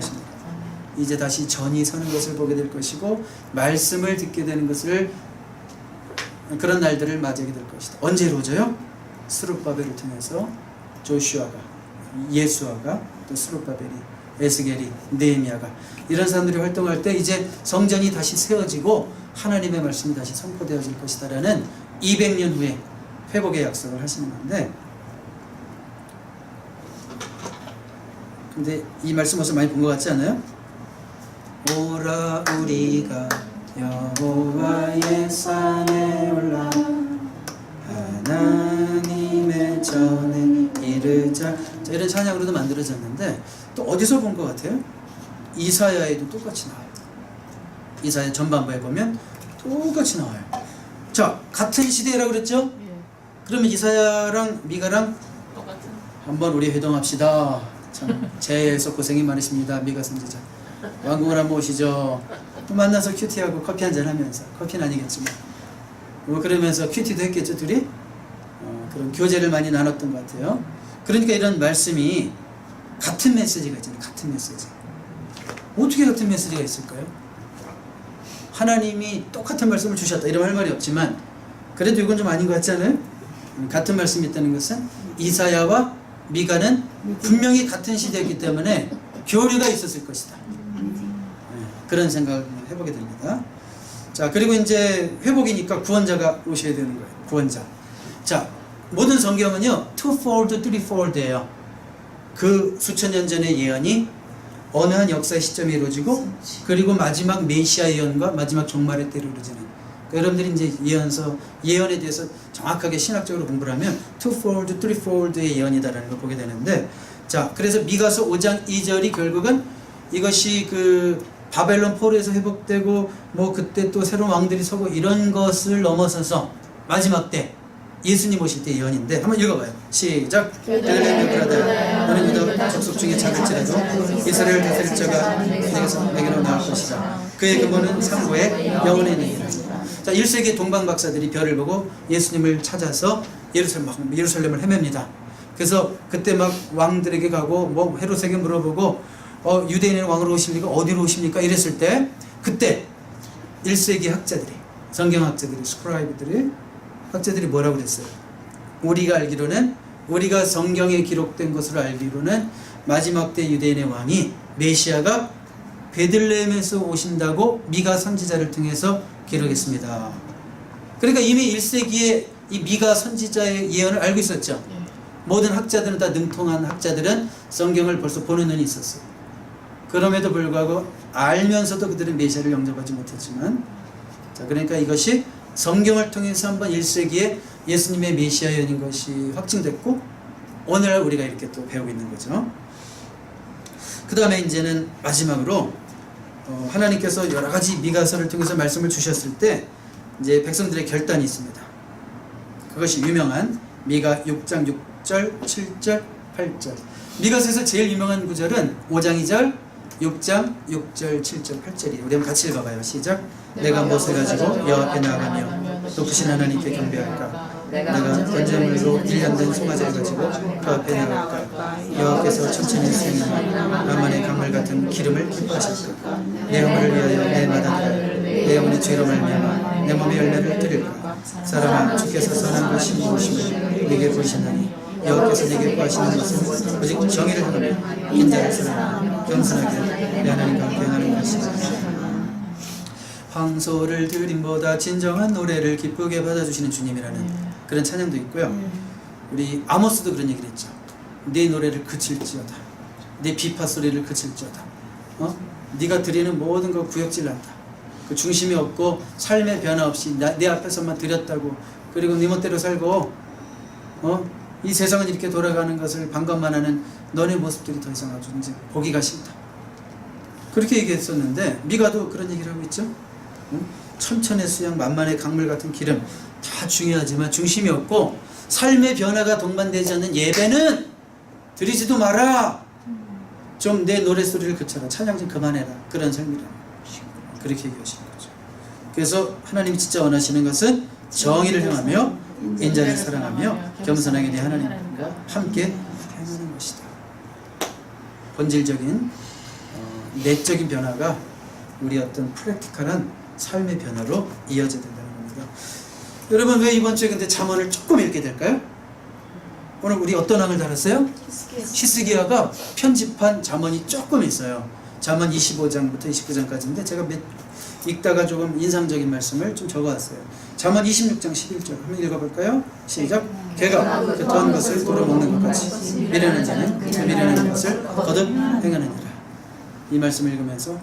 이제 다시 전이 서는 것을 보게 될 것이고 말씀을 듣게 되는 것을 그런 날들을 맞이하게 될 것이다. 언제 이루어져요? 스룹바벨을 통해서 조슈아가 예수아가 또 스룹바벨이 에스겔이 느헤미야가 이런 사람들이 활동할 때 이제 성전이 다시 세워지고 하나님의 말씀이 다시 선포되어질 것이다라는 200년 후에 회복의 약속을 하시는 건데, 근데 이 말씀 어디서 많이 본 것 같지 않아요? 오라 우리가 여호와의 산에 올라 하나님의 전에 이르자. 자, 이런 찬양으로도 만들어졌는데 또 어디서 본 것 같아요? 이사야에도 똑같이 나와요. 이사야 전반부에 보면 똑같이 나와요. 자, 같은 시대라고 그랬죠? 그러면 이사야랑 미가랑 똑같은. 한번 우리 회동합시다. 참 제에서 고생이 많으십니다. 미가 선지자. 왕궁을 한번 오시죠. 또 만나서 큐티하고 커피 한잔 하면서, 커피는 아니겠지만 뭐 그러면서 큐티도 했겠죠 둘이. 그런 교제를 많이 나눴던 것 같아요. 그러니까 이런 말씀이 같은 메시지가 있잖아요. 같은 메시지. 어떻게 같은 메시지가 있을까요? 하나님이 똑같은 말씀을 주셨다 이런 할 말이 없지만 그래도 이건 좀 아닌 것 같지 않아요? 같은 말씀이 있다는 것은 이사야와 미가는 분명히 같은 시대였기 때문에 교류가 있었을 것이다. 그런 생각을 해보게 됩니다. 자, 그리고 이제 회복이니까 구원자가 오셔야 되는 거예요. 구원자. 자, 모든 성경은요, twofold, threefold예요. 그 수천 년 전의 예언이 어느 한 역사의 시점에 이루어지고, 그리고 마지막 메시아 예언과 마지막 종말의 때로 이루어지는. 그러니까 여러분들이 이제 예언에 대해서 정확하게 신학적으로 공부를 하면 twofold, threefold의 예언이다라는 걸 보게 되는데, 자, 그래서 미가서 5장 2절이 결국은 이것이 그 바벨론 포로에서 회복되고 뭐 그때 또 새로운 왕들이 서고 이런 것을 넘어서서 마지막 때 예수님 오실 때 예언인데 한번 읽어봐요. 시작. 베들레헴에브라다 너는 유다 족속 중에 작을지라도 이스라엘 다스릴 자가 내게서 내게로 나올 것이다. 그의 근본은 상고의 영원의 내기라. 자, 1세기 동방 박사들이 별을 보고 예수님을 찾아서 예루살렘을 헤맵니다. 그래서 그때 막 왕들에게 가고 뭐 헤롯에게 물어보고 유대인은 왕으로 오십니까? 어디로 오십니까? 이랬을 때 그때 1세기 학자들이 성경학자들이 스크라이브들이 학자들이 뭐라고 그랬어요? 우리가 알기로는 우리가 성경에 기록된 것으로 알기로는 마지막 때 유대인의 왕이 메시아가 베들레헴에서 오신다고 미가 선지자를 통해서 기록했습니다. 그러니까 이미 1세기에 이 미가 선지자의 예언을 알고 있었죠. 모든 학자들은 다 능통한 학자들은 성경을 벌써 보는 눈이 있었어요. 그럼에도 불구하고 알면서도 그들은 메시아를 영접하지 못했지만, 자, 그러니까 이것이 성경을 통해서 한번 1세기에 예수님의 메시아 예언인 것이 확증됐고 오늘날 우리가 이렇게 또 배우고 있는 거죠. 그 다음에 이제는 마지막으로 하나님께서 여러 가지 미가서를 통해서 말씀을 주셨을 때 이제 백성들의 결단이 있습니다. 그것이 유명한 미가 6장 6절 7절 8절. 미가서에서 제일 유명한 구절은 5장 2절 6장 6절 7절 8절이에요. 우리 한번 같이 읽어봐요. 시작. 내가 무엇을 가지고 여호와 앞에 나아가며 높으신 하나님께 경배할까? 내가 번제물로 1년 된 송아지를 가지고 그 앞에 나갈까? 여호와께서 천천히 쓰시는 나만의 강물 같은 기름을 기뻐하실까? 내 영혼을 위하여 내 마다들을 내 영혼의 죄로 말미암아 내 몸의 열매를 드릴까? 사람아, 주께서 선한 것이 무엇임을 내게 보이시나니 여호와께서 내게 구하시는 것은 오직 정의를 하며 인자를 사랑하며 겸손하게 내 하나님과 함께 하는 것이다. 황소를 드림보다 진정한 노래를 기쁘게 받아주시는 주님이라는 그런 찬양도 있고요. 우리 아모스도 그런 얘기를 했죠. 내 노래를 그칠지어다. 내 비파 소리를 그칠지어다. 네가 드리는 모든 거 구역질난다. 그 중심이 없고 삶의 변화 없이 내 앞에서만 드렸다고, 그리고 네 멋대로 살고 이 세상은 이렇게 돌아가는 것을 반감만 하는 너네 모습들이 더 이상 아주 이제 보기가 싫다. 그렇게 얘기했었는데 미가도 그런 얘기를 하고 있죠. 응? 천천의 수양, 만만의 강물 같은 기름 다 중요하지만 중심이 없고 삶의 변화가 동반되지 않는 예배는 드리지도 마라. 좀 내 노랫소리를 그쳐라. 찬양 좀 그만해라. 그런 삶이라. 그렇게 얘기하시는 거죠. 그래서 하나님이 진짜 원하시는 것은 정의를 행하며 인자를 사랑하며 겸손하게 내 하나님과 함께 행하는 것이다. 본질적인 내적인 변화가 우리 어떤 프랙티컬한 삶의 변화로 이어져야 된다는 겁니다. 여러분 왜 이번 주에 근데 잠언을 조금 읽게 될까요? 오늘 우리 어떤 왕을 다뤘어요? 히스기야가 편집한 잠언이 조금 있어요. 잠언 25장부터 29장까지인데 제가 읽다가 조금 인상적인 말씀을 좀 적어왔어요. 잠언 26장 11절 한번 읽어볼까요? 시작. 개가 그 더한 것을 도로먹는 것 같이 미련한 자는 그 미련한 것을 거듭 행하느니라. 이 말씀을 읽으면서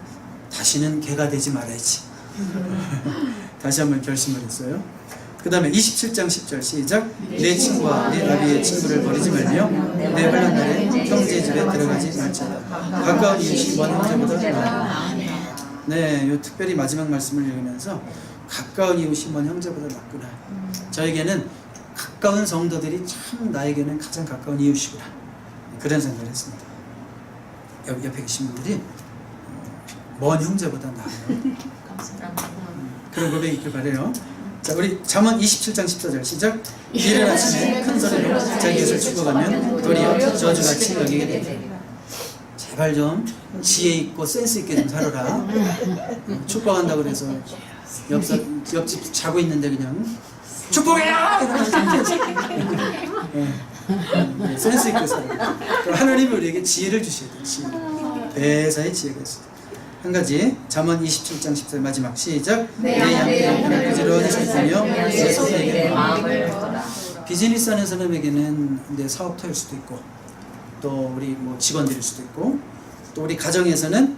다시는 개가 되지 말아야지. 다시 한번 결심을 했어요. 그 다음에 27장 10절 시작. 내 친구와 내 아비의 친구를 버리지 말며 내 환난 날에 형제 집에 들어가지 말지어다. 가까운 이웃이 먼 형제보다 나아. 네, 요 특별히 마지막 말씀을 읽으면서 가까운 이웃이 먼 형제보다 낫구나. 저에게는 가까운 성도들이 참 나에게는 가장 가까운 이웃이구나. 그런 생각을 했습니다. 옆에 계신 분들이 먼 형제보다 나아요. 그런 고백이 있길 바래요. 자, 우리 잠언 27장 14절 시작. 이른 아침에 큰 소리로 자기 것을 죽어가면 도리어 저주같이 여기게 되리라. 제발 좀 지혜 있고 센스 있게 좀 살아라. 축복한다고 그래서 옆집 자고 있는데 그냥 축복해요! 네, 센스 있게 살아. 하나님이 우리에게 지혜를 주셔야 돼요. 지혜. 배사의 지혜가 있어요. 한 가지 잠언 27장 14절 마지막 시작. 내 양떼를 부지런히 살피며 내 소유에게 마음을 두어라. 비즈니스 하는 사람에게는 내 사업터일 수도 있고 또 우리 뭐 직원들일 수도 있고 또 우리 가정에서는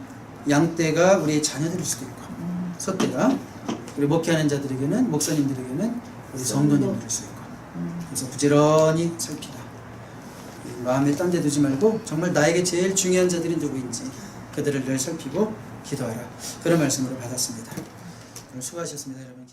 양떼가 우리의 자녀들일 수도 있고 솥대가 우리 목회하는 자들에게는 목사님들에게는 우리 성도님들일 수 있고 그래서 부지런히 살피라. 마음에 딴 데 두지 말고 정말 나에게 제일 중요한 자들이 누구인지 그들을 늘 살피고 기도하라. 그런 말씀으로 받았습니다. 오늘 수고하셨습니다, 여러분.